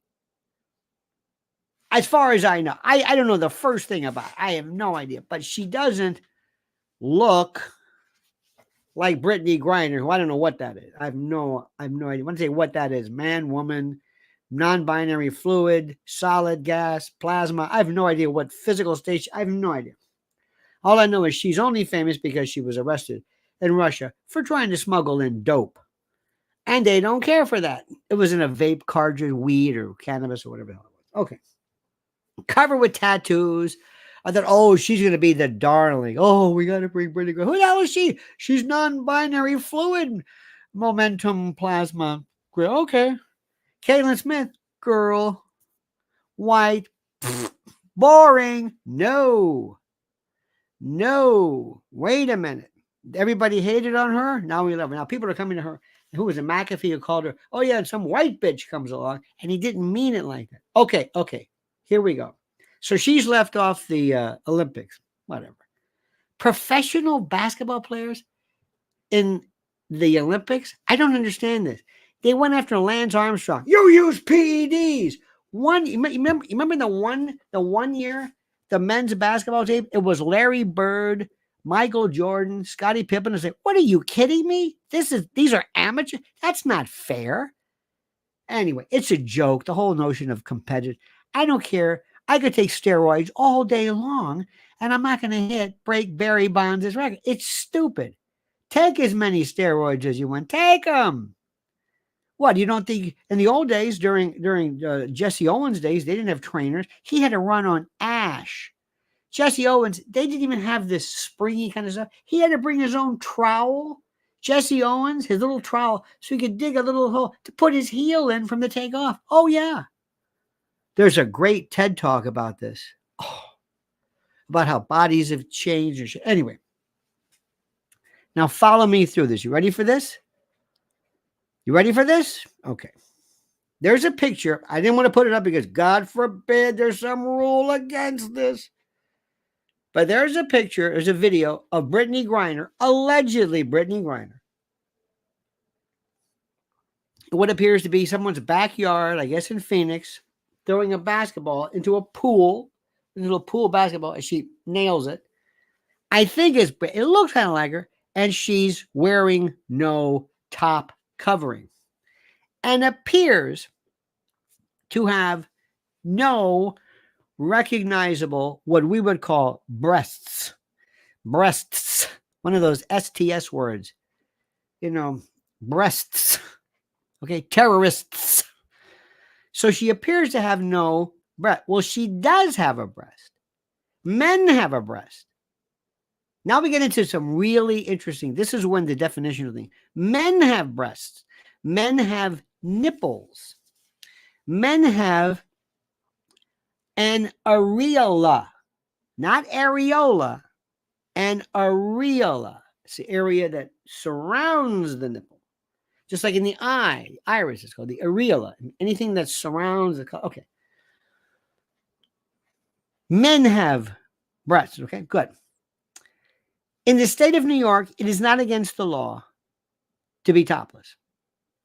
[SPEAKER 1] As far as I know. I don't know the first thing about it. I have no idea. But she doesn't look like Brittany Griner, who I don't know what that is. I have no idea. I want to say what that is. Man, woman, non-binary fluid, solid, gas, plasma. I have no idea what physical state. I have no idea. All I know is she's only famous because she was arrested in Russia for trying to smuggle in dope. And they don't care for that. It was in a vape cartridge, weed or cannabis or whatever the hell it was. Okay. Covered with tattoos, I thought, oh, she's going to be the darling. Oh, we got to bring Brittany Griner. Who the hell is she? She's non-binary fluid momentum plasma. Okay. Caitlin Smith, girl, white, boring. No. Wait a minute. Everybody hated on her. Now we love her. Now people are coming to her. Who was it? McAfee who called her, oh yeah, and some white bitch comes along, and he didn't mean it like that. Okay. Here we go. So she's left off the Olympics. Whatever. Professional basketball players in the Olympics? I don't understand this. They went after Lance Armstrong. You use PEDs. You remember the one year the men's basketball team? It was Larry Bird, Michael Jordan, Scottie Pippen. I said, "What are you kidding me? These are amateurs. That's not fair." Anyway, it's a joke. The whole notion of competitive. I don't care. I could take steroids all day long, and I'm not going to break Barry Bonds' record. It's stupid. Take as many steroids as you want. Take them. What, you don't think in the old days, during Jesse Owens' days, they didn't have trainers. He had to run on ash. Jesse Owens, they didn't even have this springy kind of stuff. He had to bring his own trowel. Jesse Owens, his little trowel, so he could dig a little hole to put his heel in from the takeoff. Oh, yeah. There's a great TED Talk about this. Oh, about how bodies have changed. And shit. Anyway. Now follow me through this. You ready for this? Okay. There's a picture. I didn't want to put it up because God forbid there's some rule against this. But there's a picture, there's a video of Brittany Griner, allegedly Brittany Griner. What appears to be someone's backyard, I guess in Phoenix, throwing a basketball into a pool, a little pool basketball, and she nails it. I think it looks kind of like her, and she's wearing no top covering and appears to have no recognizable, what we would call breasts, one of those STS words, breasts, okay, terrorists. So she appears to have no breast. Well, she does have a breast. Men have a breast. Now we get into some really interesting, this is when the definition of the thing. Men have breasts. Men have nipples. Men have an areola, not areola, an areola. It's the area that surrounds the nipple. Just like in the eye, the iris is called the areola. Anything that surrounds the, okay. Men have breasts, okay, good. In the state of New York, it is not against the law to be topless.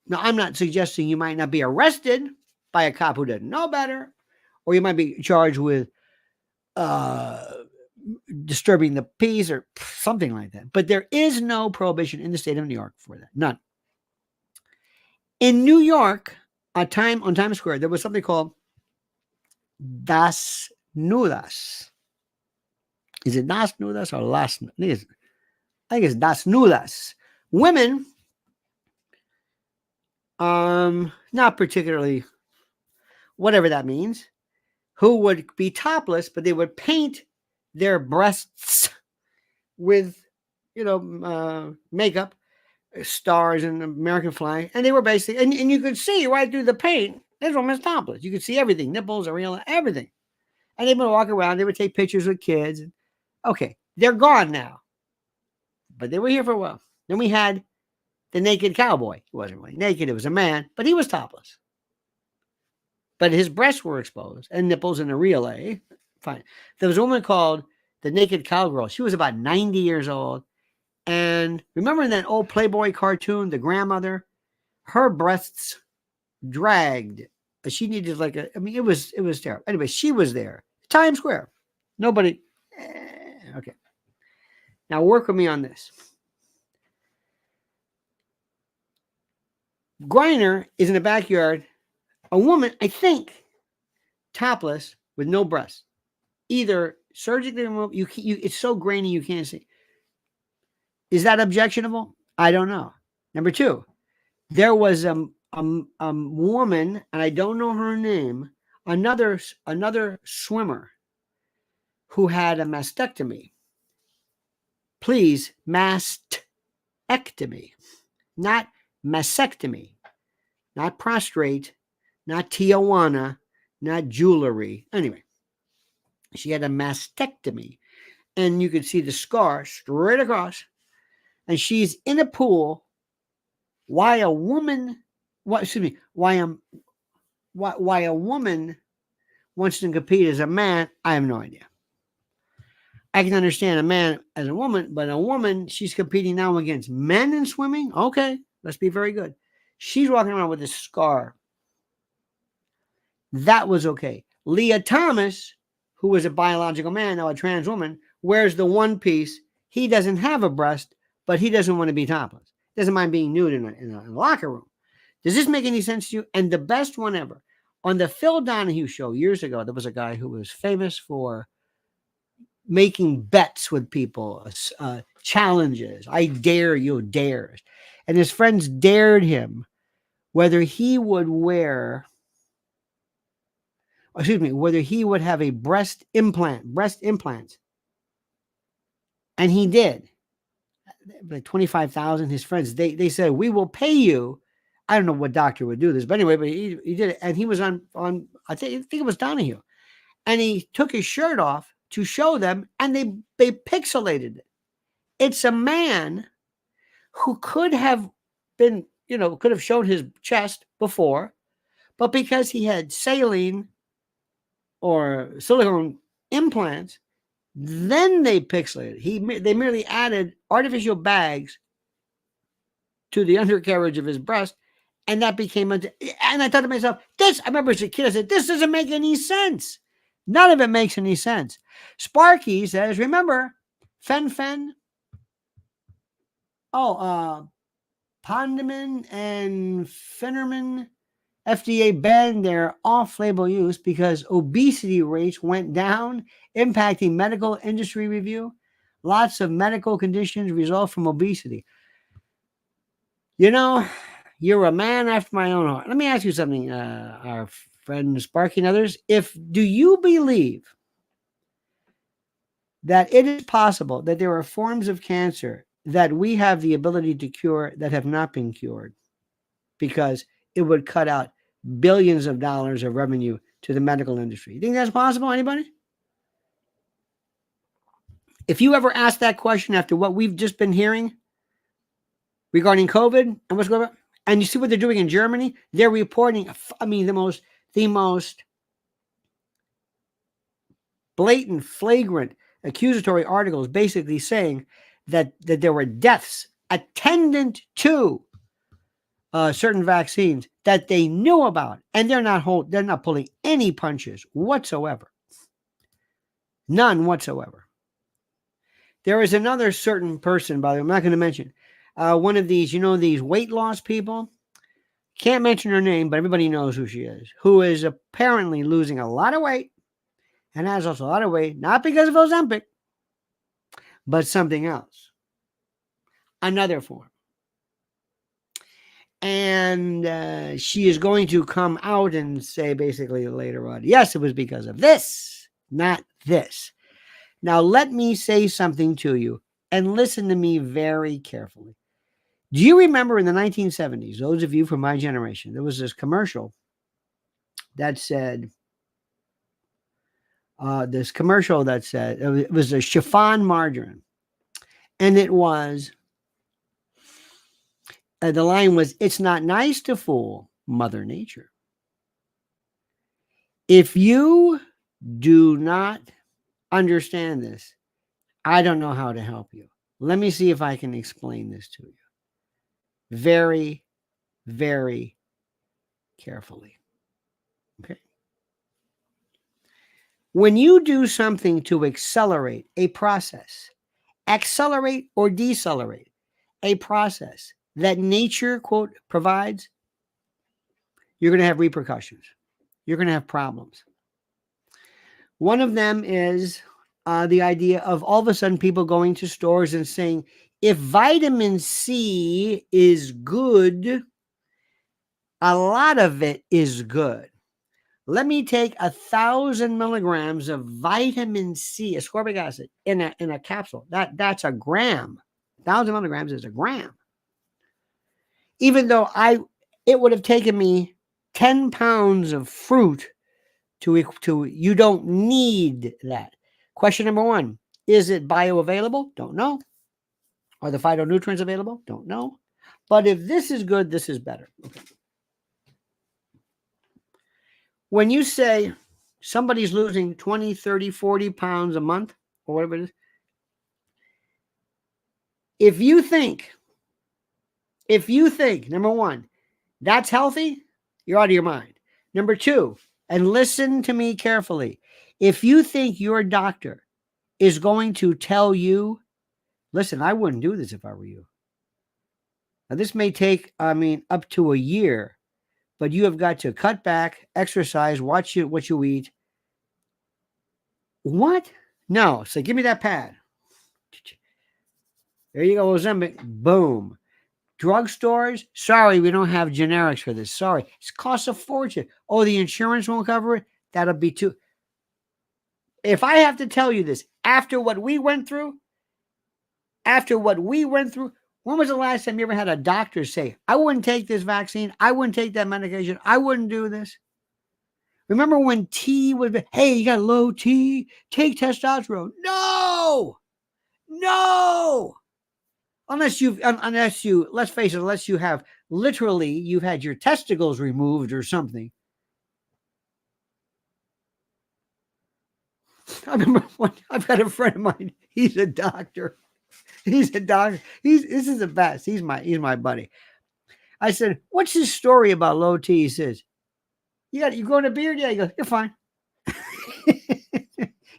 [SPEAKER 1] Now, I'm not suggesting you might not be arrested by a cop who doesn't know better, or you might be charged with disturbing the peace or something like that. But there is no prohibition in the state of New York for that. None. In New York, on Times Square, there was something called Das Nudas. Is it Das Nudas or Las? I think it's Das Nudas. Women, not particularly, whatever that means, who would be topless, but they would paint their breasts with, makeup, stars and American flag, and they were basically, and you could see right through the paint, this woman's topless. You could see everything, nipples, areola, everything. And they would walk around, they would take pictures with kids. Okay, they're gone now. But they were here for a while. Then we had the naked cowboy. He wasn't really naked, it was a man, but he was topless. But his breasts were exposed and nipples and areola. Fine. There was a woman called the Naked Cowgirl. She was about 90 years old. And remember in that old Playboy cartoon, the grandmother, her breasts dragged. She needed it was terrible. Anyway, she was there. Times Square. Nobody. Okay. Now work with me on this. Griner is in the backyard. A woman, I think, topless with no breasts. Either surgically removed, it's so grainy you can't see. Is that objectionable? I don't know. Number two, there was a woman, and I don't know her name, another swimmer who had a mastectomy. Please, mastectomy, not mastectomy, not prostrate, not Tijuana, not jewelry. Anyway, she had a mastectomy, and you could see the scar straight across. And she's in a pool. Why a woman? Why a woman wants to compete as a man? I have no idea. I can understand a man as a woman, but a woman, she's competing now against men in swimming. Okay, let's be very good. She's walking around with a scar. That was okay. Leah Thomas, who was a biological man, now a trans woman, wears the one piece. He doesn't have a breast, but he doesn't want to be topless. Doesn't mind being nude in a locker room. Does this make any sense to you? And the best one ever, on the Phil Donahue show years ago, there was a guy who was famous for making bets with people, challenges. I dare you, dares. And his friends dared him whether he would whether he would have a breast implants. And he did. Like 25,000, his friends, they said, we will pay you. I don't know what doctor would do this, but anyway, but he did it. And he was on I think it was Donahue. And he took his shirt off to show them, and they pixelated it. It's a man who could have been, could have shown his chest before, but because he had saline or silicone implants, then they pixelated. They merely added artificial bags to the undercarriage of his breast, and that became and I thought to myself, I remember as a kid, I said, this doesn't make any sense. None of it makes any sense. Sparky says, remember, Fen, Pondeman and Finnerman, FDA banned their off-label use because obesity rates went down, impacting medical industry review. Lots of medical conditions result from obesity. You're a man after my own heart. Let me ask you something, our friend Sparky and others. Do you believe that it is possible that there are forms of cancer that we have the ability to cure that have not been cured because it would cut out billions of dollars of revenue to the medical industry? You think that's possible? Anybody? If you ever ask that question after what we've just been hearing regarding COVID and what's going on, and you see what they're doing in Germany, they're reporting, the most blatant, flagrant, accusatory articles basically saying that there were deaths attendant to certain vaccines that they knew about, and they're not pulling any punches whatsoever. None whatsoever. There is another certain person, by the way, I'm not going to mention, one of these, these weight loss people. Can't mention her name, but everybody knows who she is, who is apparently losing a lot of weight and has also a lot of weight, not because of Ozempic, but something else. Another form. And she is going to come out and say basically later on, yes, it was because of this, not this. Now, let me say something to you and listen to me very carefully. Do you remember in the 1970s, those of you from my generation, there was this commercial that said, it was a chiffon margarine. And it was, the line was, it's not nice to fool Mother Nature. If you do not understand this, I don't know how to help you. Let me see if I can explain this to you very, very carefully. Okay. When you do something to accelerate a process, accelerate or decelerate a process that nature, quote, provides, you're going to have repercussions. You're going to have problems. One of them is the idea of all of a sudden people going to stores and saying, if vitamin C is good, a lot of it is good. Let me take 1,000 milligrams of vitamin C, ascorbic acid, in a capsule. That's a gram. 1,000 milligrams is a gram. Even though it would have taken me 10 pounds of fruit to you don't need that. Question number one, is it bioavailable? Don't know. Are the phytonutrients available? Don't know. But if this is good, this is better. Okay. When you say somebody's losing 20, 30, 40 pounds a month, or whatever it is, if you think, number one, that's healthy, you're out of your mind. Number two, and listen to me carefully, if you think your doctor is going to tell you, listen, I wouldn't do this if I were you. Now, this may take, up to a year, but you have got to cut back, exercise, watch what you eat. What? No. So give me that pad. There you go, Ozempic. Boom. Drugstores, sorry, we don't have generics for this. Sorry. It costs a fortune. Oh, the insurance won't cover it? That'll be too. If I have to tell you this, after what we went through, when was the last time you ever had a doctor say, I wouldn't take this vaccine, I wouldn't take that medication, I wouldn't do this? Remember when T was, hey, you got low T, take testosterone. No! Unless you, let's face it, unless you have literally, you've had your testicles removed or something. I remember I've got a friend of mine, he's a doctor. This is the best. He's my buddy. I said, what's his story about low T? He says, you growing a beard? Yeah. He goes, you're fine.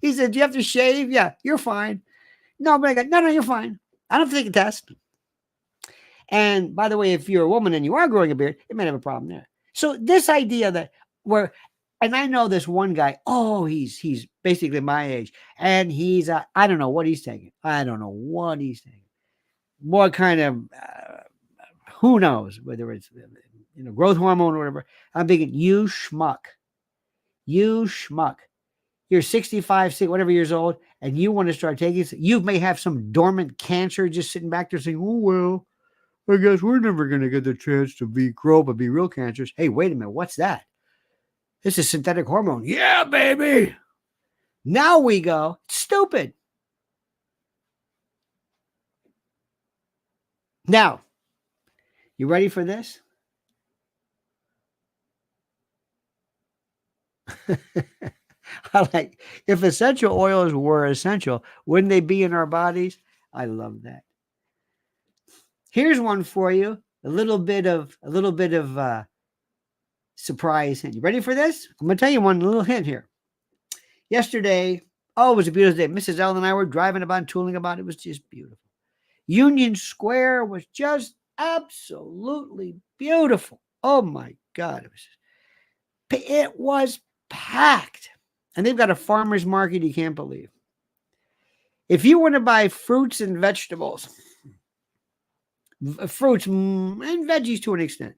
[SPEAKER 1] He said, do you have to shave? Yeah, you're fine. No, but I go, no, you're fine. I don't have to take a test. And by the way, if you're a woman and you are growing a beard, it might have a problem there. So this idea that and I know this one guy, he's basically my age, and he's, I don't know what he's taking. What kind of, who knows, whether it's, growth hormone or whatever. I'm thinking, you schmuck. You're 65, whatever years old, and you want to start taking, you may have some dormant cancer just sitting back there saying, oh, well, I guess we're never going to get the chance to grow up and be real cancers. Hey, wait a minute. What's that? This is synthetic hormone. Yeah, baby. Now we go. Stupid. Now, you ready for this? If essential oils were essential, wouldn't they be in our bodies? I love that. Here's one for you. A little bit of surprise hint. You ready for this? I'm going to tell you one little hint here. Yesterday, it was a beautiful day. Mrs. L and I were driving about, tooling about. It was just beautiful. Union Square was just absolutely beautiful. Oh my God. It was packed. And they've got a farmer's market you can't believe. If you want to buy fruits and vegetables, fruits and veggies to an extent,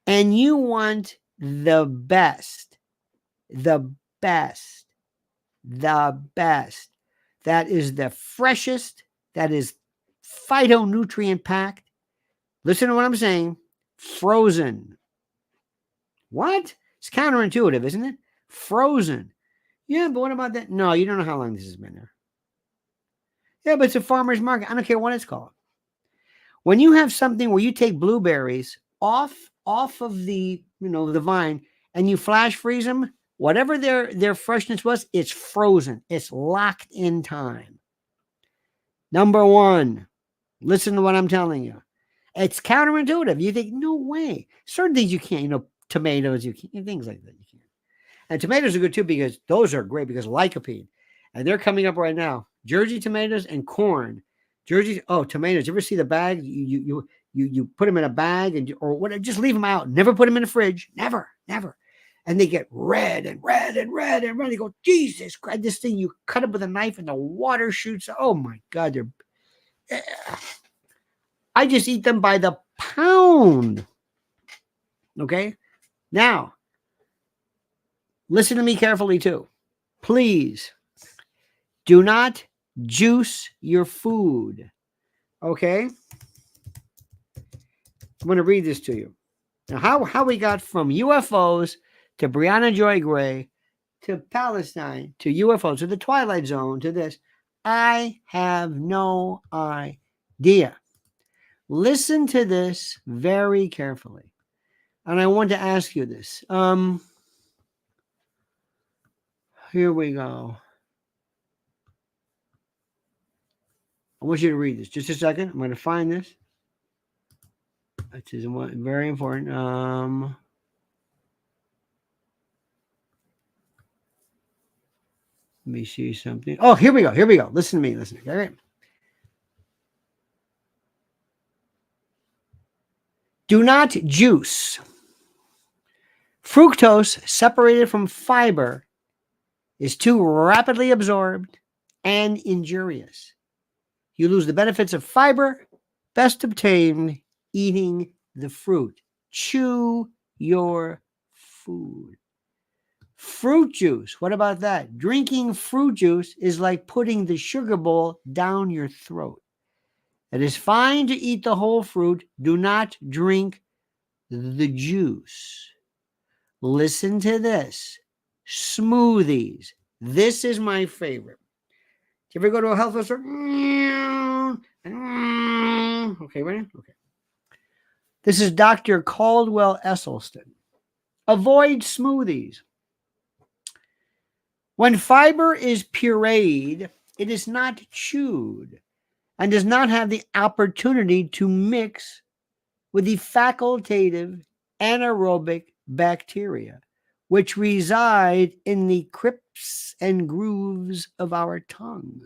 [SPEAKER 1] and you want the best, that is the freshest, that is phytonutrient packed. Listen to what I'm saying. Frozen. What? It's counterintuitive, isn't it? Frozen. Yeah, but what about that? No, you don't know how long this has been there. Yeah, but it's a farmer's market. I don't care what it's called. When you have something where you take blueberries off of the, the vine, and you flash freeze them, whatever their freshness was, it's frozen. It's locked in time. Number one, listen to what I'm telling you. It's counterintuitive. You think, no way. Certain things you can't, tomatoes, you can't, things like that you can't. And tomatoes are good too, because those are great because lycopene. And they're coming up right now. Jersey tomatoes and corn. Tomatoes. You ever see the bag? You put them in a bag or whatever, just leave them out. Never put them in the fridge. Never. And they get red and red and red and red. You go, Jesus Christ, this thing, you cut it with a knife and the water shoots. Oh my God. I just eat them by the pound. Okay. Now, Listen to me carefully too. Please do not juice your food. Okay? I'm going to read this to you. Now, how we got from UFOs to Brianna Joy Gray to Palestine to UFOs to the Twilight Zone to this, I have no idea. Listen to this very carefully. And I want to ask you this. Here we go. I want you to read this. Just a second. I'm going to find this. This is very important. Let me see something. Oh, here we go. Here we go. Listen to me. Listen. Okay. Do not juice. Fructose separated from fiber is too rapidly absorbed and injurious. You lose the benefits of fiber, best obtained eating the fruit. Chew your food. Fruit juice. What about that? Drinking fruit juice is like putting the sugar bowl down your throat. It is fine to eat the whole fruit. Do not drink the juice. Listen to this. Smoothies. This is my favorite. Do you ever go to a health food store? Okay, ready? Okay. This is Dr. Caldwell Esselstyn. Avoid smoothies. When fiber is pureed, it is not chewed and does not have the opportunity to mix with the facultative anaerobic bacteria, which reside in the crypts and grooves of our tongue.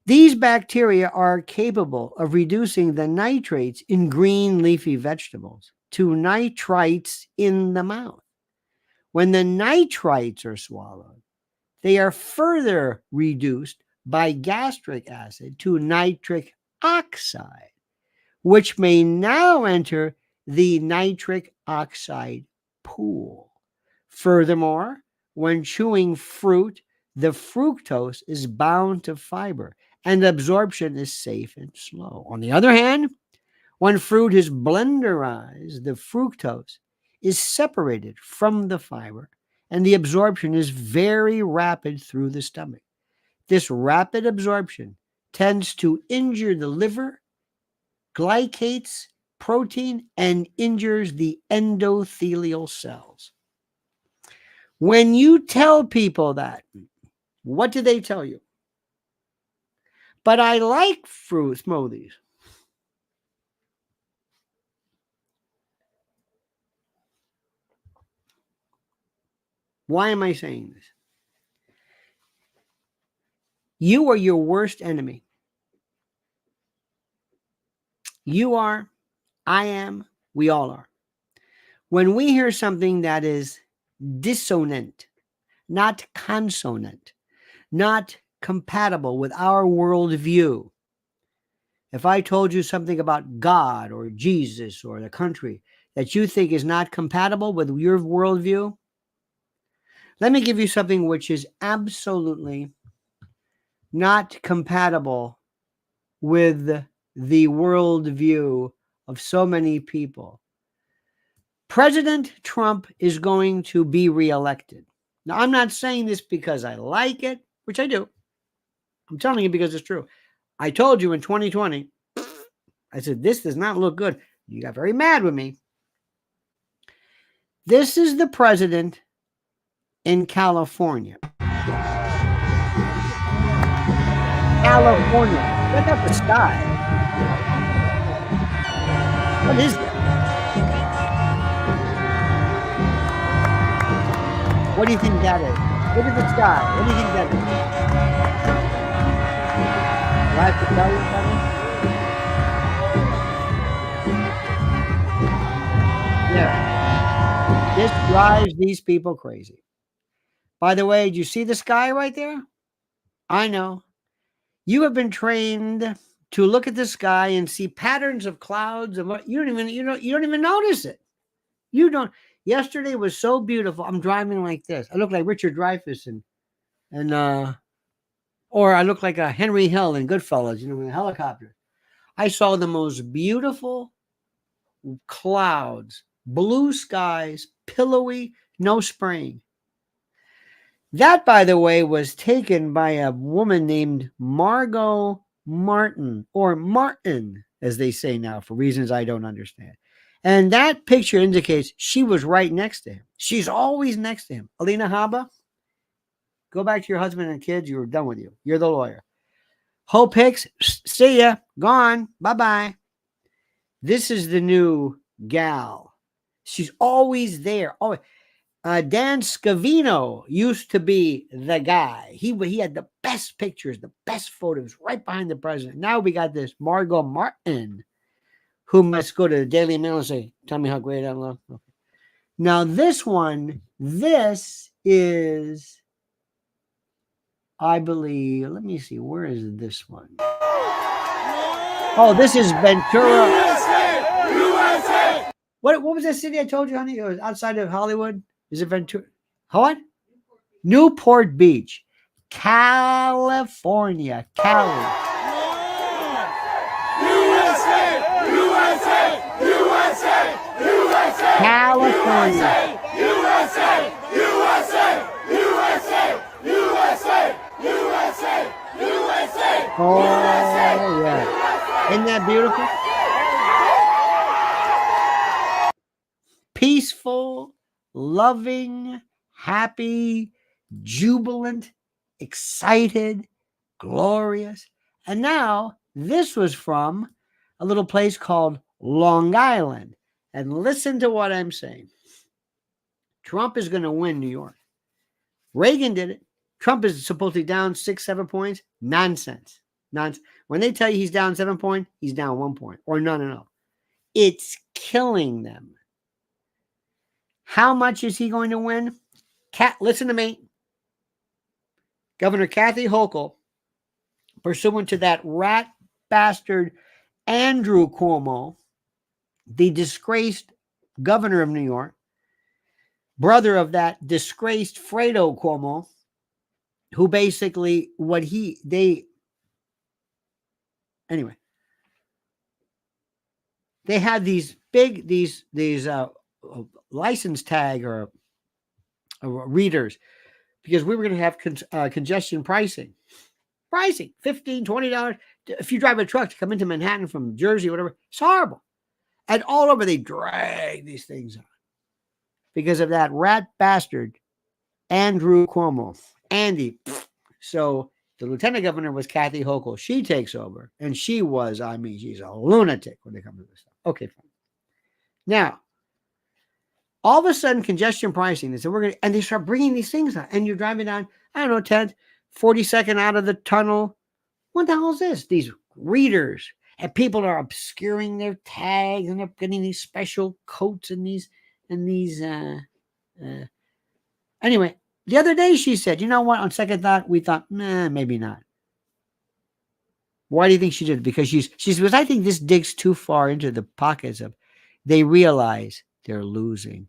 [SPEAKER 1] These bacteria are capable of reducing the nitrates in green leafy vegetables to nitrites in the mouth. When the nitrites are swallowed, they are further reduced by gastric acid to nitric oxide, which may now enter the nitric oxide pool. Furthermore, when chewing fruit, the fructose is bound to fiber and absorption is safe and slow. On the other hand, when fruit is blenderized, the fructose is separated from the fiber and the absorption is very rapid through the stomach. This rapid absorption tends to injure the liver, glycates protein, and injures the endothelial cells. When you tell people that, what do they tell you? But I like fruit smoothies. Why am I saying this? You are your worst enemy. You are, I am, we all are. When we hear something that is dissonant, not consonant, not compatible with our worldview. If I told you something about God or Jesus or the country that you think is not compatible with your worldview, let me give you something which is absolutely not compatible with the worldview of so many people. President Trump is going to be reelected. Now, I'm not saying this because I like it, which I do. I'm telling you because it's true. I told you in 2020, I said, this does not look good. You got very mad with me. This is the president in California. California. Look at the sky. What is that? What do you think that is? Look at the sky. What do you think that is? Do I have to tell you what that is? Yeah. This drives these people crazy. By the way, do you see the sky right there? I know. You have been trained to look at the sky and see patterns of clouds and what you don't even notice it. You don't. Yesterday was so beautiful. I'm driving like this. I look like Richard Dreyfuss and or I look like a Henry Hill in Goodfellas, in a helicopter. I saw the most beautiful clouds, blue skies, pillowy, no spraying. That, by the way, was taken by a woman named Margot Martin, or Martin, as they say now, for reasons I don't understand. And that picture indicates she was right next to him. She's always next to him. Alina Haba, go back to your husband and kids. You're done with you. You're the lawyer. Hope Hicks, see ya. Gone. Bye-bye. This is the new gal. She's always there. Always. Dan Scavino used to be the guy. He had the best pictures, the best photos right behind the president. Now we got this Margot Martin, who must go to the Daily Mail and say, tell me how great I look. Okay. Now this one, this is, I believe, let me see, where is this one? Oh, this is Ventura. USA! What was that city I told you, honey? It was outside of Hollywood. Is it Ventura? What? Newport Beach, California. Cali. USA! USA! USA! USA! California. USA! USA! USA! USA! USA! USA! Oh, yeah. Isn't that beautiful? Peaceful, loving, happy, jubilant, excited, glorious. And now this was from a little place called Long Island. And listen to what I'm saying. Trump is going to win New York. Reagan did it. Trump is supposedly down 6-7 points. Nonsense. Nonsense. When they tell you he's down 7 points, he's down 1 point. Or no. It's killing them. How much is he going to win? Listen to me. Governor Kathy Hochul, pursuant to that rat bastard Andrew Cuomo, the disgraced governor of New York, brother of that disgraced Fredo Cuomo, who basically they had these big license tag or readers, because we were going to have congestion pricing, $15, $20. If you drive a truck to come into Manhattan from Jersey, whatever, it's horrible. And all over, they drag these things on because of that rat bastard, Andrew Cuomo. Andy. So the lieutenant governor was Kathy Hochul. She takes over. And she was, she's a lunatic when they come to this stuff. Okay, fine. Now, all of a sudden, congestion pricing, they said, and they start bringing these things out. And you're driving down, 10th, 42nd out of the tunnel. What the hell is this? These readers. And people are obscuring their tags and they're getting these special coats and these. Anyway, the other day she said, you know what? On second thought, we thought, maybe not. Why do you think she did it? Because she says, I think this digs too far into the pockets of, they realize they're losing.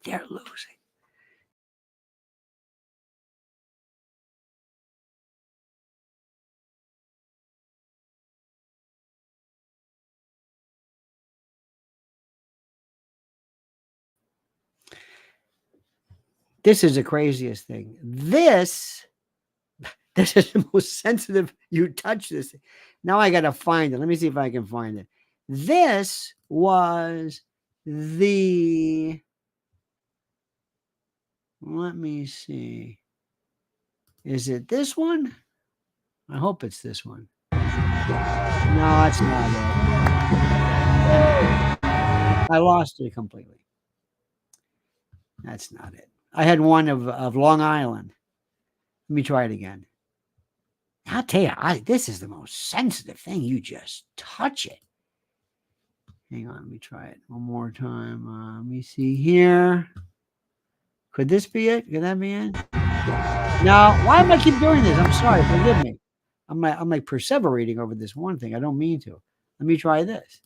[SPEAKER 1] They're losing. This is the craziest thing. This is the most sensitive. You touch this. Now I got to find it. Let me see if I can find it. This was let me see. Is it this one? I hope it's this one. No, it's not it. I lost it completely. That's not it. I had one of Long Island. Let me try it again. I'll tell you, this is the most sensitive thing. You just touch it. Hang on, let me try it one more time. Let me see here. Could this be it? Could that be it? No. Why am I keep doing this? I'm sorry. Forgive me. I'm like perseverating over this one thing. I don't mean to. Let me try this.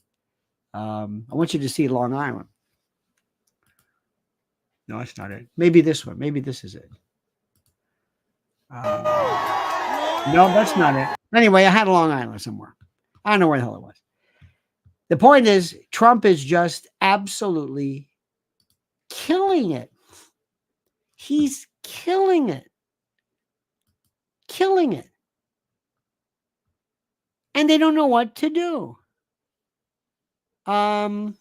[SPEAKER 1] I want you to see Long Island. No, that's not it. Maybe this one. Maybe this is it. No, that's not it. Anyway, I had Long Island somewhere. I don't know where the hell it was. The point is, Trump is just absolutely killing it. He's killing it. Killing it. And they don't know what to do. By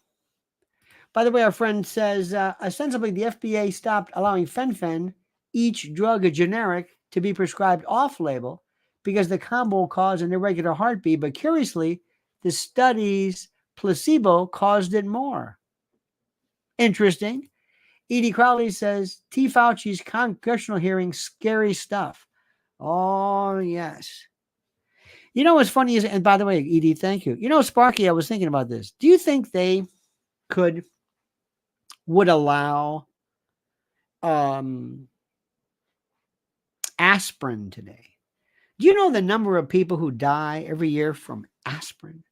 [SPEAKER 1] the way, our friend says, ostensibly the FDA stopped allowing fen-phen, each drug a generic, to be prescribed off-label because the combo will cause an irregular heartbeat. But curiously, the study's placebo caused it more. Interesting. Edie Crowley says, T. Fauci's congressional hearing, scary stuff. Oh, yes. You know what's funny is, and by the way, Edie, thank you. You know, Sparky, I was thinking about this. Do you think they would allow aspirin today? Do you know the number of people who die every year from aspirin?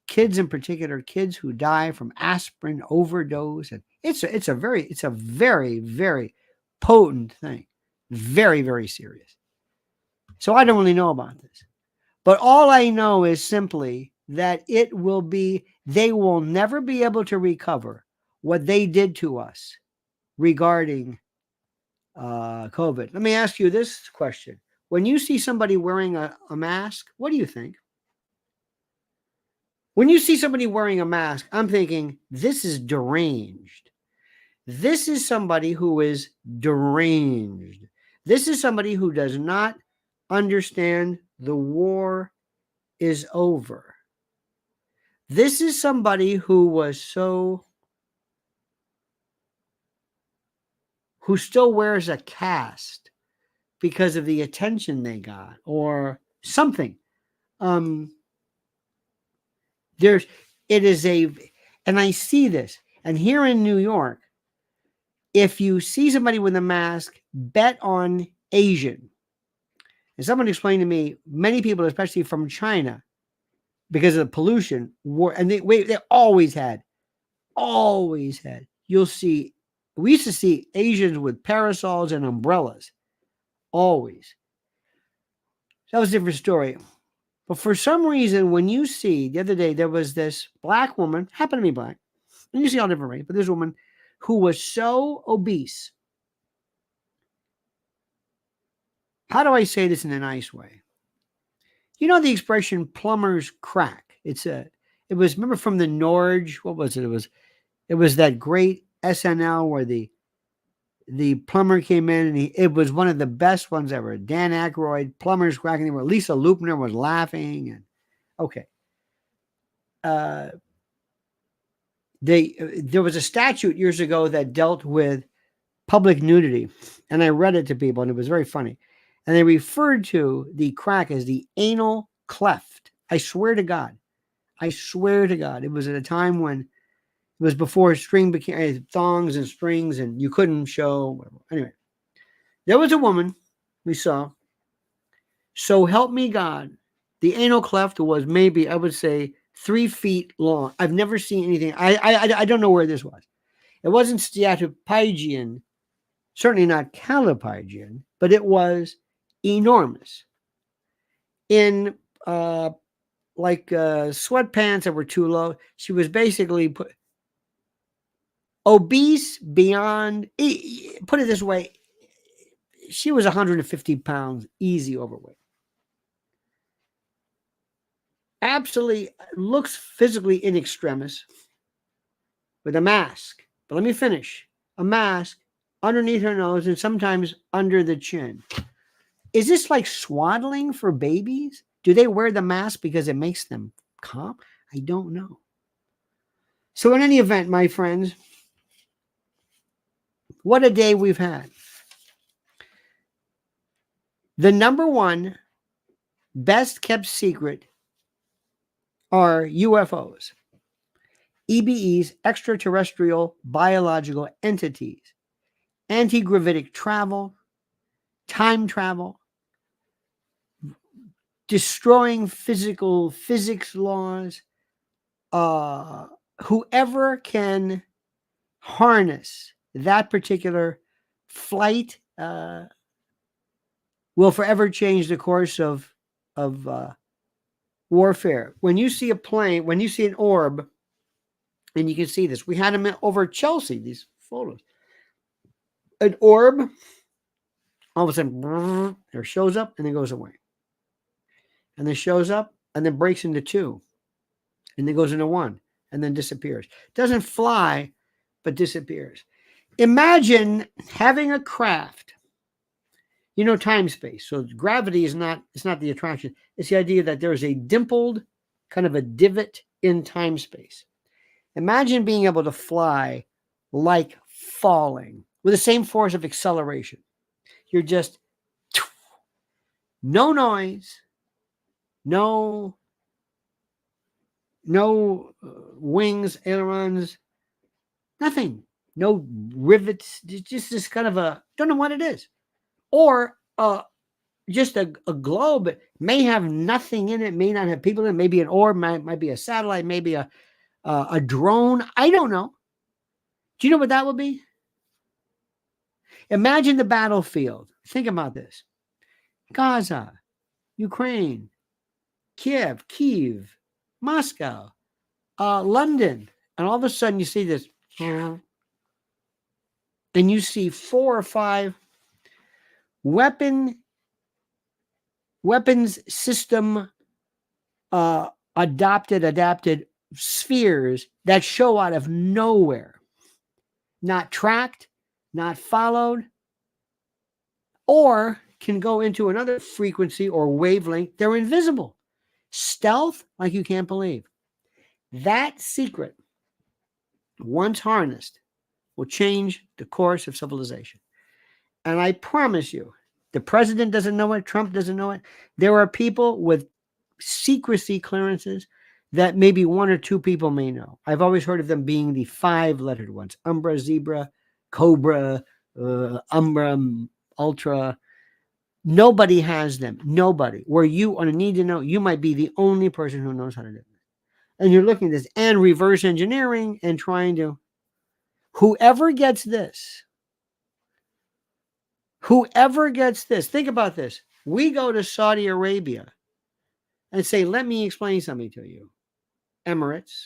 [SPEAKER 1] Kids in particular, kids who die from aspirin overdose. And it's a very, very potent thing. Very, very serious. So I don't really know about this. But all I know is simply that they will never be able to recover what they did to us regarding COVID. Let me ask you this question. When you see somebody wearing a mask, what do you think? When you see somebody wearing a mask, I'm thinking, this is deranged. This is somebody who is deranged. This is somebody who does not understand the war is over. This is somebody who still wears a cast because of the attention they got or something. And I see this, and here in New York, if you see somebody with a mask, bet on Asian. And someone explained to me, many people, especially from China, because of the pollution, they always had. You'll see, we used to see Asians with parasols and umbrellas. Always. That was a different story. But for some reason, when you see, the other day, there was this black woman, happened to be black, and you see all different race, but this woman who was so obese. How do I say this in a nice way? You know the expression plumber's crack? Remember from the Norge, what was it? It was that great SNL where the plumber came in, and it was one of the best ones ever. Dan Aykroyd, plumber's crack, and Lisa Lupner was laughing. And okay. There was a statute years ago that dealt with public nudity, and I read it to people, and it was very funny. And they referred to the crack as the anal cleft. I swear to God. It was at a time when it was before string became thongs and strings, and you couldn't show. Whatever. Anyway, there was a woman we saw. So help me God, the anal cleft was maybe, I would say, 3 feet long. I've never seen anything. I don't know where this was. It wasn't steatopygian, certainly not calopygian, but it was enormous. In sweatpants that were too low, she was basically obese beyond, put it this way, she was 150 pounds, easy overweight. Absolutely looks physically in extremis with a mask. But let me finish. A mask underneath her nose and sometimes under the chin. Is this like swaddling for babies? Do they wear the mask because it makes them calm? I don't know. So in any event, my friends, what a day we've had. The number one best kept secret are UFOs. EBEs, extraterrestrial biological entities, anti-gravitic travel, time travel, destroying physics laws. Whoever can harness that particular flight will forever change the course of warfare. When you see a plane, when you see an orb, and you can see this, we had them over Chelsea, these photos. An orb, all of a sudden, there shows up and then goes away. And then shows up and then breaks into two. And then goes into one and then disappears. Doesn't fly, but disappears. Imagine having a craft. You know, time space. So gravity is not, it's not the attraction. It's the idea that there's a dimpled kind of a divot in time space. Imagine being able to fly like falling with the same force of acceleration. You're just no noise, no wings, ailerons, nothing, no rivets, just this kind of a, don't know what it is. Or just a globe. It may have nothing in it, may not have people in it, maybe an orb, might be a satellite, maybe a drone. I don't know. Do you know what that would be? Imagine the battlefield. Think about this. Gaza, Ukraine, Kiev, Moscow, London. And all of a sudden you see this. And you see 4 or 5 weapons system adapted spheres that show out of nowhere, not tracked, not followed, or can go into another frequency or wavelength. They're invisible. Stealth like you can't believe. That secret, once harnessed, will change the course of civilization. And I promise you, the president doesn't know it. Trump doesn't know it. There are people with secrecy clearances that maybe 1 or 2 people may know. I've always heard of them being the 5-lettered ones. Umbra, Zebra, Cobra, Umbra, Ultra. Nobody has them. Nobody. Where you on a need to know, you might be the only person who knows how to do it. And you're looking at this and reverse engineering and trying to, whoever gets this, think about this. We go to Saudi Arabia and say, let me explain something to you. Emirates,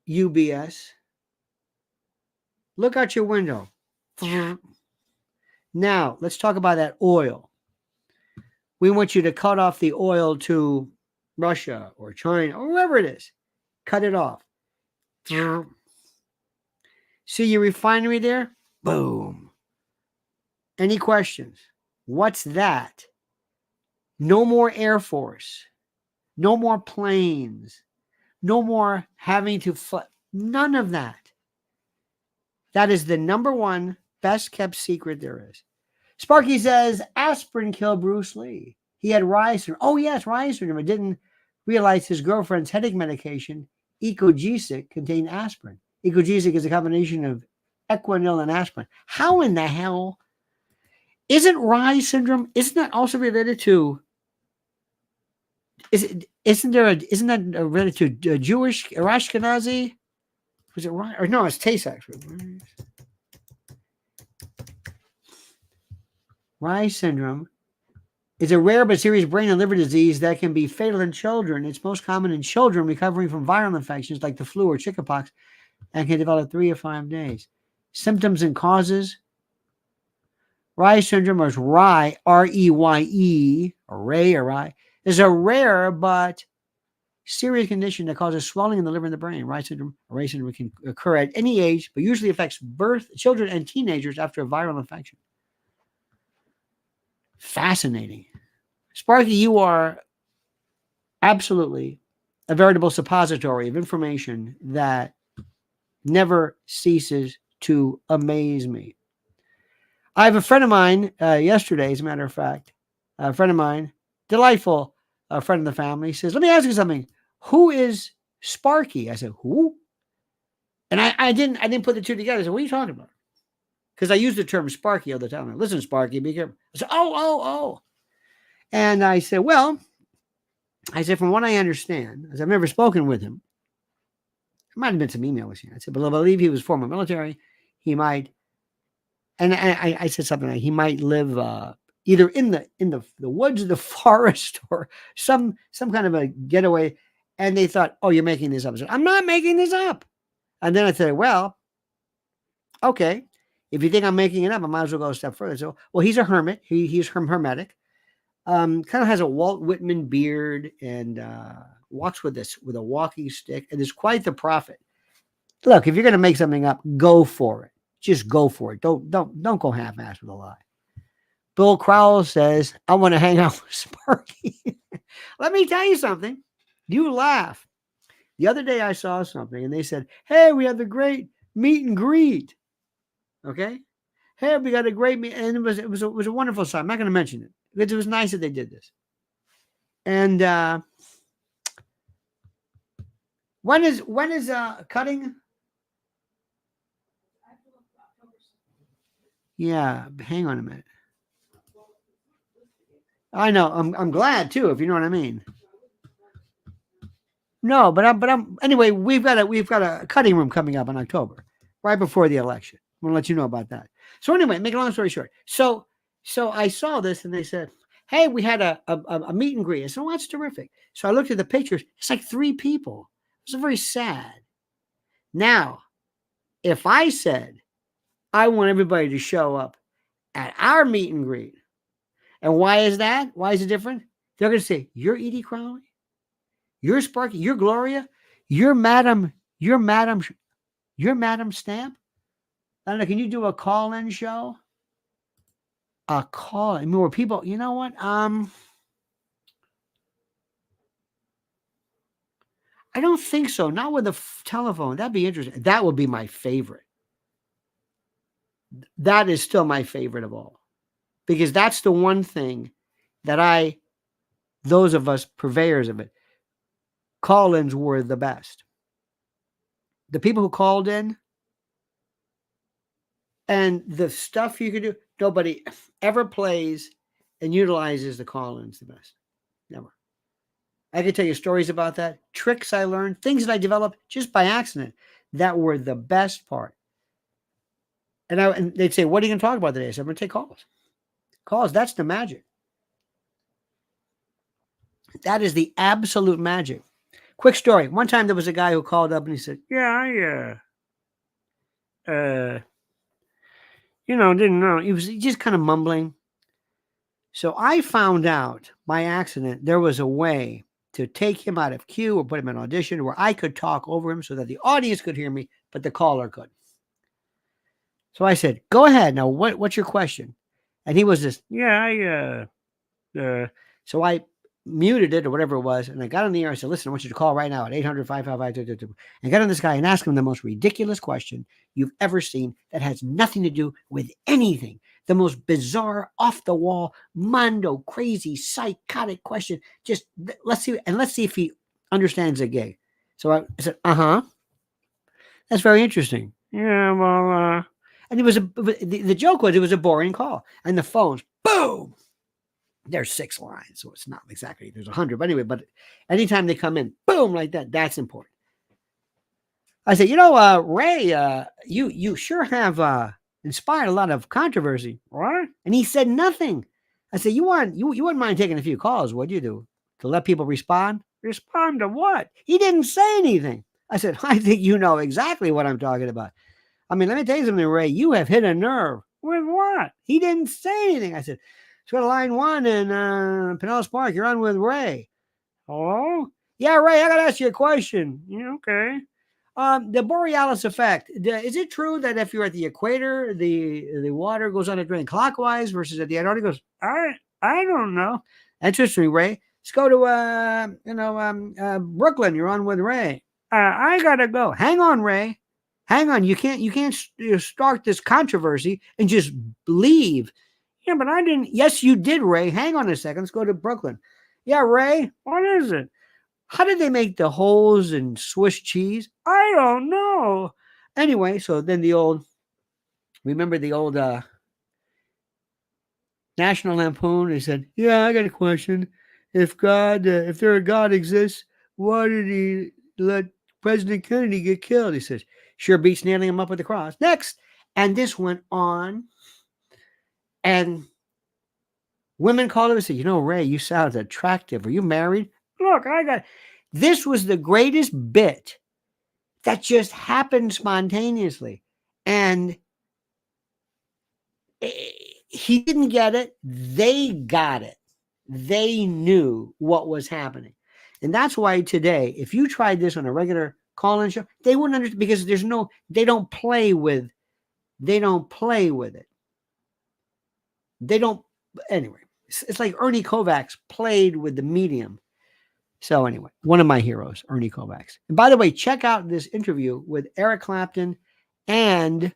[SPEAKER 1] UBS, look out your window. Now, let's talk about that oil. We want you to cut off the oil to Russia or China or wherever it is. Cut it off. See your refinery there? Boom. Any questions? What's that? No more Air Force. No more planes. No more having to fly. None of that. That is the number one best kept secret there is. Sparky says aspirin killed Bruce Lee. He had Rye syndrome. Oh, yes, Rye syndrome. I didn't realize his girlfriend's headache medication, Ecogesic, contained aspirin. Ecogesic is a combination of Equanil and aspirin. How in the hell? Isn't Rye syndrome, isn't that also related to, isn't that related to Jewish or Ashkenazi? Was it Rye? Or no, it's Taste actually. Rye syndrome is a rare but serious brain and liver disease that can be fatal in children. It's most common in children recovering from viral infections like the flu or chickenpox and can develop 3 or 5 days. Symptoms and causes. Rye syndrome, or Rye, R-E-Y-E, or Rye, is a rare but serious condition that causes swelling in the liver and the brain. Rye syndrome can occur at any age, but usually affects children and teenagers after a viral infection. Fascinating. Sparky, you are absolutely a veritable suppository of information that never ceases to amaze me. I have a friend of mine yesterday, as a matter of fact, a friend of mine, delightful friend of the family, says, let me ask you something. Who is Sparky? I said, who? And I didn't put the two together. I said, what are you talking about? Because I use the term Sparky all the time. Listen, Sparky, be careful. I said, oh. And I said, from what I understand, as I've never spoken with him, there might have been some emails here. I said, but I believe he was former military. he might, and I said something like he might live either in the woods, the forest, or some kind of a getaway. And they thought, oh, you're making this up. I said, I'm not making this up. And then I said, well, okay, if you think I'm making it up, I might as well go a step further. So, well, he's a hermit. He's hermetic. Kind of has a Walt Whitman beard and walks with a walking stick, and is quite the prophet. Look, if you're going to make something up, go for it. Just go for it. Don't go half-assed with a lie. Bill Crowell says, I want to hang out with Sparky. Let me tell you something. You laugh. The other day I saw something and they said, hey, we had the great meet and greet. Okay? Hey, we got a great meet. And it was a wonderful sign. I'm not going to mention it because it was nice that they did this. And when is cutting? Yeah, hang on a minute. I know. I'm glad too, if you know what I mean. No, but I'm anyway. We've got a cutting room coming up in October, right before the election. I'm gonna let you know about that. So anyway, make a long story short. So I saw this and they said, hey, we had a meet and greet. I said, oh, that's terrific. So I looked at the pictures. It's like 3 people. It was very sad. Now, if I said I want everybody to show up at our meet and greet, and why is that? Why is it different? They're going to say, you're Edie Crowley? You're Sparky? You're Gloria? You're Madam Stamp? I don't know, can you do a call-in show? A call. I mean, where people, you know what? I don't think so. Not with a telephone. That'd be interesting. That would be my favorite. That is still my favorite of all. Because that's the one thing that those of us purveyors of it, call-ins were the best. The people who called in and the stuff you could do, nobody ever plays and utilizes the call-ins the best. Never. I could tell you stories about that, tricks I learned, things that I developed just by accident that were the best part. And they'd say, what are you going to talk about today? I said, I'm going to take calls. Calls, that's the magic. That is the absolute magic. Quick story. One time there was a guy who called up and he said, yeah, didn't know. He was just kind of mumbling. So I found out by accident there was a way to take him out of queue or put him in audition where I could talk over him so that the audience could hear me, but the caller could. So I said, go ahead. Now, what's your question? And he was just, so I muted it or whatever it was. And I got on the air. I said, listen, I want you to call right now at 800-555-2222. And got on this guy and asked him the most ridiculous question you've ever seen that has nothing to do with anything. The most bizarre, off the wall, mondo, crazy, psychotic question. Just let's see if he understands the gig. So I said, that's very interesting. Yeah, well, and it was the joke was it was a boring call, and the phones, boom. There's 6 lines, so it's not exactly there's 100, but anyway. But anytime they come in, boom, like that, that's important. I said, Ray, you sure have inspired a lot of controversy, what? And he said nothing. I said, you wouldn't mind taking a few calls, would you, to let people respond? Respond to what? He didn't say anything. I said, I think you know exactly what I'm talking about. I mean, let me tell you something, Ray. You have hit a nerve. With what? He didn't say anything. I said, let's go to line 1 in Pinellas Park. You're on with Ray. Hello? Yeah, Ray, I got to ask you a question. Yeah, okay. The Borealis effect. Is it true that if you're at the equator, the water goes on a drain clockwise versus at the Antarctica goes? I don't know. Interesting, Ray. Let's go to Brooklyn. You're on with Ray. I gotta go. Hang on, Ray. Hang on. You can't start this controversy and just leave. Yeah, but I didn't. Yes, you did, Ray. Hang on a second. Let's go to Brooklyn. Yeah, Ray. What is it? How did they make the holes in Swiss cheese? I don't know. Anyway, so then remember the old National Lampoon? They said, yeah, I got a question. If there a God exists, why did he let President Kennedy get killed? He says, sure beats nailing him up with the cross. Next. And this went on. And women called him and said, Ray, you sound attractive. Are you married? Look, this was the greatest bit that just happened spontaneously. And he didn't get it. They got it. They knew what was happening. And that's why today, if you tried this on a regular call-in show, they wouldn't understand, because they don't play with it. They don't, anyway, it's like Ernie Kovacs played with the medium. So anyway, one of my heroes, Ernie Kovacs. And by the way, check out this interview with Eric Clapton and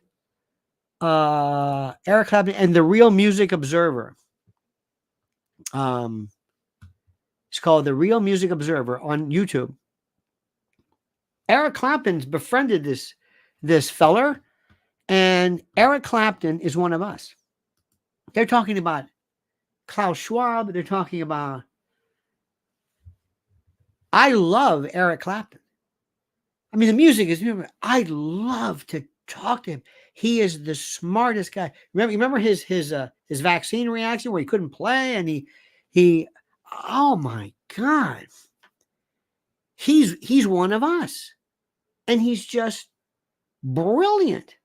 [SPEAKER 1] the Real Music Observer. It's called The Real Music Observer on YouTube. Eric Clapton's befriended this feller, and Eric Clapton is one of us. They're talking about Klaus Schwab. They're talking about. I love Eric Clapton. I mean, the music is. I love to talk to him. He is the smartest guy. Remember his vaccine reaction where he couldn't play, and he. Oh my God. He's one of us, and he's just brilliant.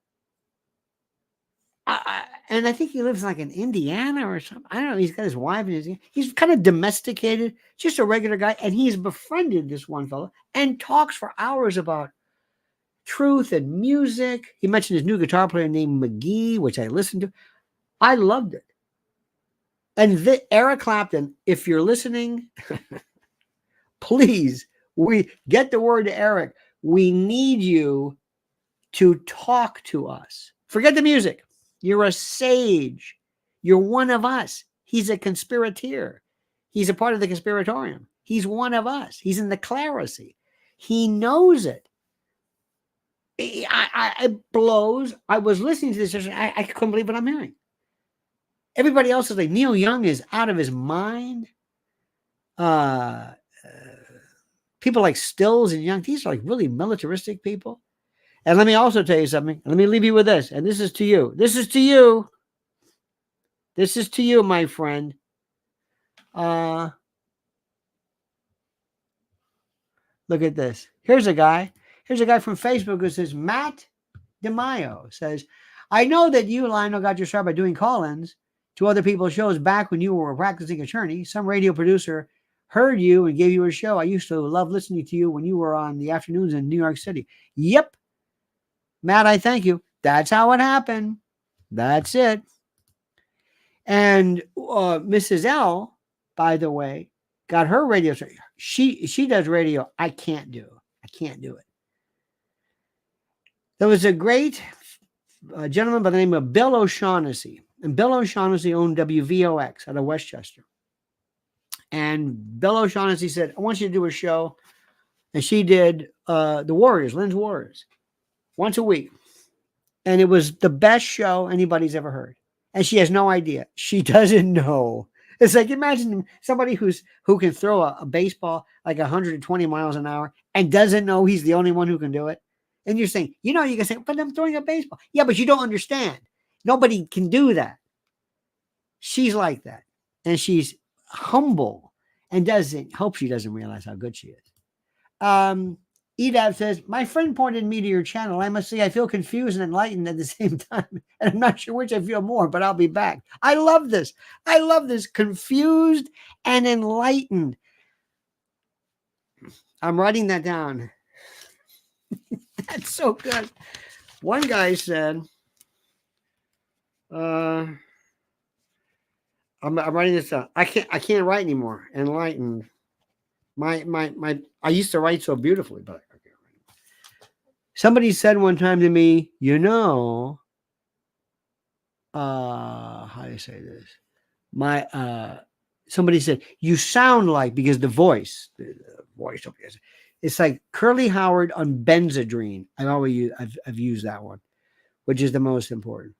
[SPEAKER 1] And I think he lives like in Indiana or something. I don't know. He's got his wife and he's kind of domesticated, just a regular guy. And he's befriended this one fellow and talks for hours about truth and music. He mentioned his new guitar player named McGee, which I listened to. I loved it. And Eric Clapton, if you're listening, please, we get the word to Eric. We need you to talk to us. Forget the music. You're a sage. You're one of us. He's a conspirator. He's a part of the conspiratorium. He's one of us. He's in the clerisy. He knows it. It blows. I was listening to this. I couldn't believe what I'm hearing. Everybody else is like, Neil Young is out of his mind. People like Stills and Young, these are like really militaristic people. And let me also tell you something. Let me leave you with this. And this is to you. This is to you. This is to you, my friend. Look at this. Here's a guy. Here's a guy from Facebook who says, Matt DeMaio says, I know that you, Lionel, got your start by doing call-ins to other people's shows back when you were a practicing attorney. Some radio producer heard you and gave you a show. I used to love listening to you when you were on the afternoons in New York City. Yep. Matt, I thank you. That's how it happened. That's it. And Mrs. L, by the way, got her radio. She does radio. I can't do it. There was a great gentleman by the name of Bill O'Shaughnessy. And Bill O'Shaughnessy owned WVOX out of Westchester. And Bill O'Shaughnessy said, I want you to do a show. And she did the Warriors, Lynn's Warriors, once a week. And it was the best show anybody's ever heard. And she has no idea. She doesn't know. It's like, imagine somebody who can throw a baseball like 120 miles an hour and doesn't know he's the only one who can do it. And you're saying, you can say, but I'm throwing a baseball. Yeah, but you don't understand. Nobody can do that. She's like that. And she's humble and hope she doesn't realize how good she is. Edab says, my friend pointed me to your channel. I must say I feel confused and enlightened at the same time. And I'm not sure which I feel more, but I'll be back. I love this. Confused and enlightened. I'm writing that down. That's so good. One guy said, I'm writing this down. I can't write anymore. Enlightened. I used to write so beautifully, but I can't write. Somebody said one time to me, how do you say this? Somebody said, you sound like, because the voice, it's like Curly Howard on Benzedrine. I've used that one, which is the most important.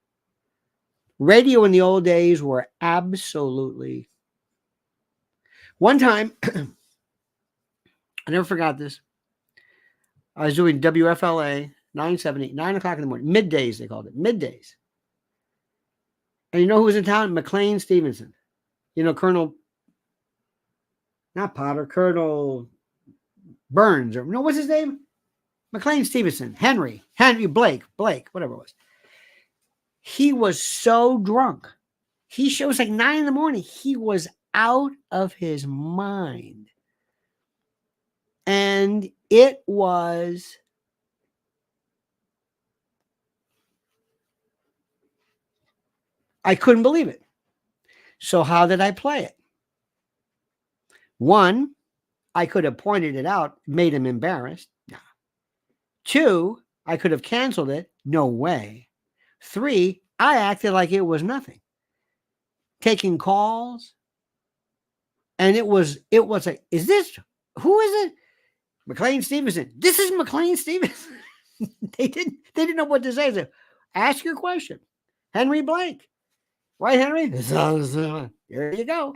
[SPEAKER 1] Radio in the old days were absolutely. One time, I never forgot this. I was doing WFLA 9, 7, 8, 9 o'clock in the morning. Middays, they called it. Middays. And you know who was in town? McLean Stevenson. You know, Colonel, not Potter, Colonel Burns, or no, what's his name? McLean Stevenson. Henry Blake, whatever it was. He was so drunk. He shows like 9 in the morning. He was out of his mind. And it was I couldn't believe it. So how did I play it? One, I could have pointed it out, made him embarrassed. No. 2, I could have canceled it. No way. 3, I acted like it was nothing. Taking calls. And it was like, is this, who is it? McLean Stevenson. This is McLean Stevenson. They didn't know what to say. So, ask your question. Henry Blake. Right, Henry? There you go.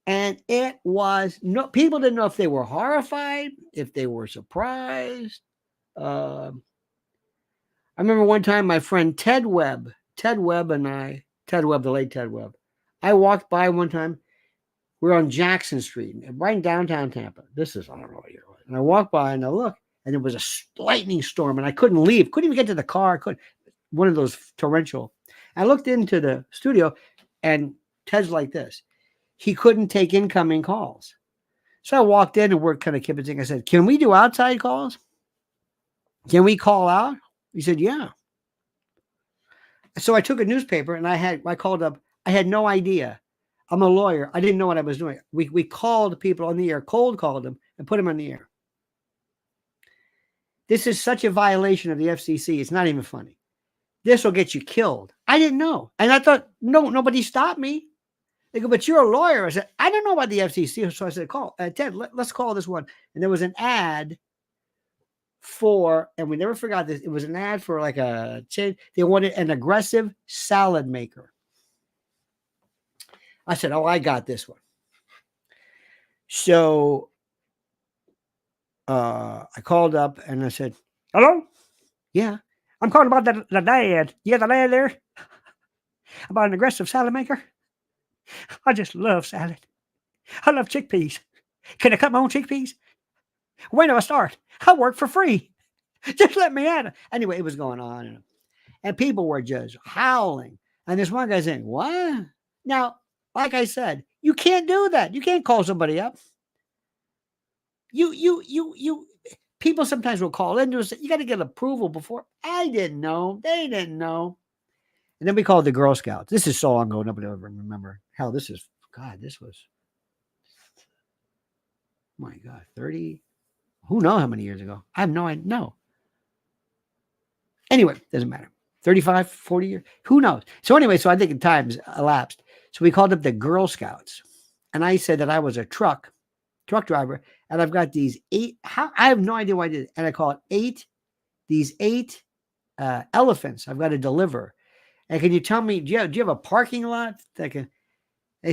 [SPEAKER 1] And it was no, people didn't know if they were horrified, if they were surprised. I remember one time my friend Ted Webb and I, the late Ted Webb, I walked by one time. We're on Jackson Street, right in downtown Tampa. This is, I don't know what year it was. And I walked by and I looked, and there was a lightning storm, and I couldn't leave. Couldn't even get to the car. One of those torrential. I looked into the studio, and Ted's like this. He couldn't take incoming calls. So I walked in, and we're kind of kibitzing. I said, can we do outside calls? Can we call out? He said, yeah. So I took a newspaper, and I called up. I had no idea. I'm a lawyer. I didn't know what I was doing. We called people on the air, cold called them, and put them on the air. This is such a violation of the FCC. It's not even funny. This will get you killed. I didn't know. And I thought, nobody stopped me. They go, but you're a lawyer. I said, I don't know about the FCC. So I said, call Ted, let's call this one. And there was an ad for, and we never forgot this. It was an ad for like they wanted an aggressive salad maker. I said, I got this one. So I called up and I said, hello? Yeah. I'm calling about the ad. You got the ad there? About an aggressive salad maker? I just love salad. I love chickpeas. Can I cut my own chickpeas? When do I start? I work for free. Just let me at it. Anyway, it was going on. And people were just howling. And this one guy saying, what? Now, like I said, you can't do that. You can't call somebody up. People sometimes will call in to say, you got to get approval before. I didn't know. They didn't know. And then we called the Girl Scouts. This is so long ago. Nobody will ever remember. Hell, this was, 30. Who knows how many years ago? I have no idea. No. Anyway, doesn't matter. 35, 40 years. Who knows? So anyway, so I think time's elapsed. So we called up the Girl Scouts. And I said that I was a truck driver. And I've got these 8. I have no idea why I did it. And I call it these 8 elephants I've got to deliver. And can you tell me, do you have a parking lot? They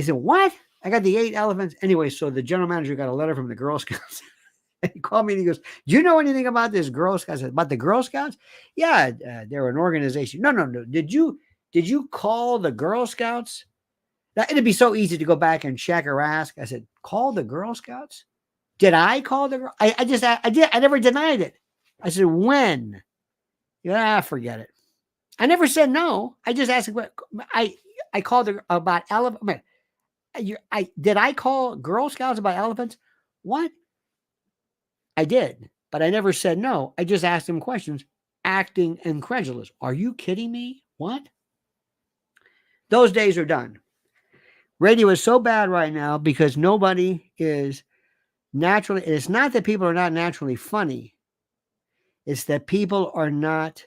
[SPEAKER 1] said, what? I got the 8 elephants. Anyway, so the general manager got a letter from the Girl Scouts. And he called me and he goes, do you know anything about this Girl Scouts? I said, about the Girl Scouts? Yeah, they're an organization. No. Did you call the Girl Scouts? Now, it'd be so easy to go back and check or ask. I said, call the Girl Scouts? Did I call the Girl? I never denied it. I said, when? Yeah, forget it. I never said no. I just asked. I called her about elephants. Did I call Girl Scouts about elephants? What? I did, but I never said no. I just asked them questions, acting incredulous. Are you kidding me? What? Those days are done. Radio is so bad right now because nobody is naturally. It's not that people are not naturally funny. It's that people are not.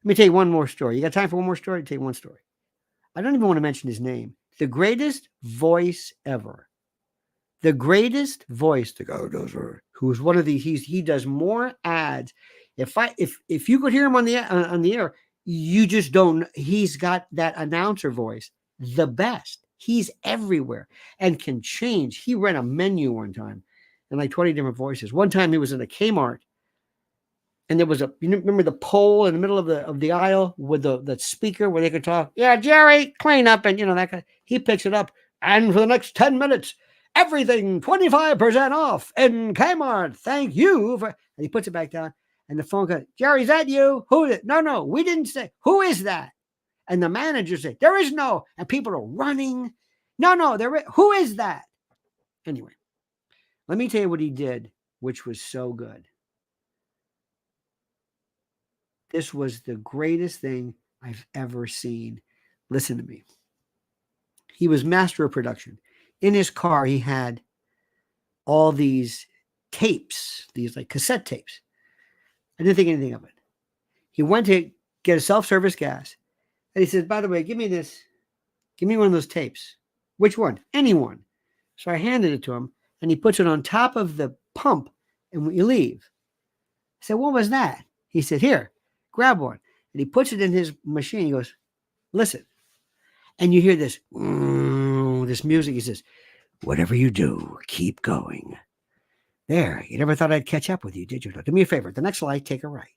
[SPEAKER 1] Let me tell you one more story. You got time for one more story? I'll tell you one story. I don't even want to mention his name. The greatest voice ever. The greatest voice, the guy who's one of these, he does more ads. If you could hear him on the air, you just don't. He's got that announcer voice, the best. He's everywhere and can change. He ran a menu one time, and like 20 different voices. One time he was in a Kmart, And there was you remember the pole in the middle of the aisle with the speaker where they could talk. Yeah, Jerry, clean up, and that guy. He picks it up, and for the next 10 minutes, everything 25% off in Kmart. Thank you for. And he puts it back down, and the phone goes, Jerry, is that you? Who is it? No, we didn't say. Who is that? And the manager said, there is no. And people are running. No, who is that? Anyway, let me tell you what he did, which was so good. This was the greatest thing I've ever seen. Listen to me. He was master of production. In his car, he had all these tapes, these like cassette tapes. I didn't think anything of it. He went to get a self-service gas, and he says, by the way, give me this. Give me one of those tapes. Which one? Any one. So I handed it to him, and he puts it on top of the pump, and we leave. I said, what was that? He said, here. Grab one. And he puts it in his machine. He goes, listen. And you hear this, this music. He says, whatever you do, keep going. There. You never thought I'd catch up with you, did you? Do me a favor. The next light, take a right.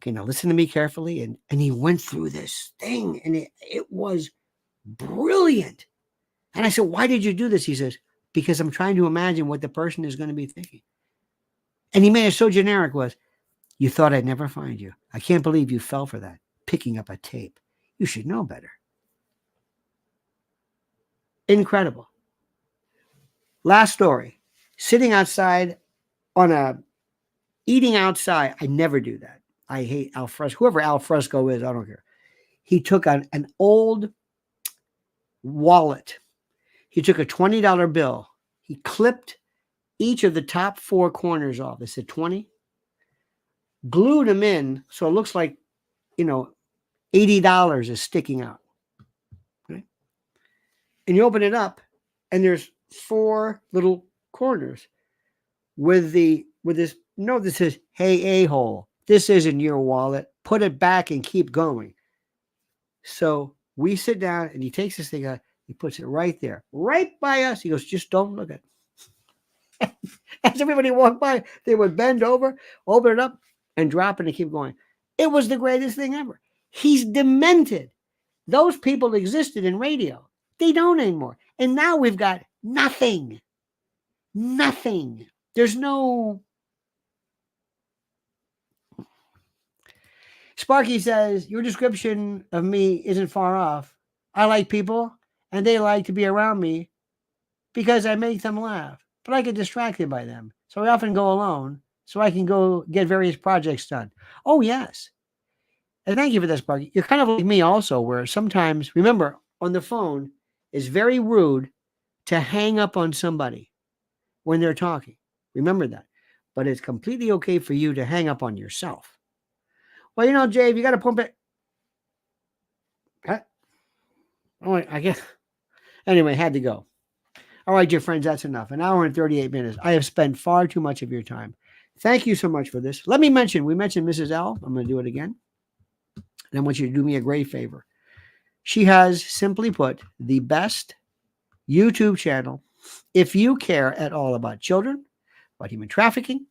[SPEAKER 1] Okay, now listen to me carefully. And he went through this thing, and it was brilliant. And I said, why did you do this? He says, because I'm trying to imagine what the person is going to be thinking. And he made it so generic was, you thought I'd never find you. I can't believe you fell for that. Picking up a tape. You should know better. Incredible. Last story. Sitting outside eating outside. I never do that. I hate al fresco. Whoever al fresco is, I don't care. He took an old wallet. He took a $20 bill. He clipped each of the top 4 corners off. It said 20. Glued them in so it looks like, $80 is sticking out. Okay? And you open it up, and there's 4 little corners with this note that says, hey, a-hole, this isn't your wallet. Put it back and keep going. So we sit down, and he takes this thing out. He puts it right there, right by us. He goes, just don't look at it. As everybody walked by, they would bend over, open it up, and drop it and keep going. It was the greatest thing ever. He's demented. Those people existed in radio. They don't anymore. And now we've got nothing. Nothing. There's no... Sparky says, your description of me isn't far off. I like people, and they like to be around me because I make them laugh. But I get distracted by them. So I often go alone so I can go get various projects done. Oh, yes. And thank you for this, Sparky. You're kind of like me also, where sometimes, remember, on the phone, it's very rude to hang up on somebody when they're talking. Remember that. But it's completely okay for you to hang up on yourself. Well, Jay, you got to pump it. Oh, I guess. Anyway, had to go. All right, dear friends, that's enough. 1 hour and 38 minutes. I have spent far too much of your time. Thank you so much for this. Let me mention, we mentioned Mrs. L. I'm going to do it again. And I want you to do me a great favor. She has, simply put, the best YouTube channel if you care at all about children, about human trafficking,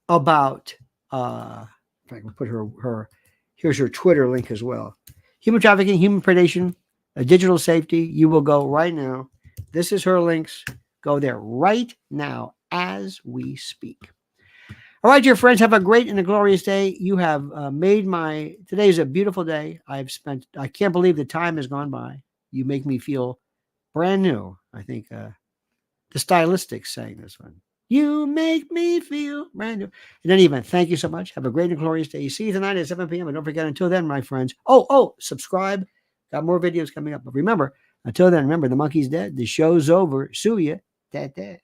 [SPEAKER 1] about, if I can put here's her Twitter link as well. Human trafficking, human predation, digital safety. You will go right now. This is her links. Go there right now as we speak. All right, dear friends, have a great and a glorious day. You have made today is a beautiful day. I can't believe the time has gone by. You make me feel brand new. I think the Stylistics sang this one. You make me feel brand new. In any event, thank you so much. Have a great and glorious day. See you tonight at 7 p.m. And don't forget, until then, my friends, subscribe. Got more videos coming up. But remember, until then, remember, the monkey's dead. The show's over. Sue ya. That.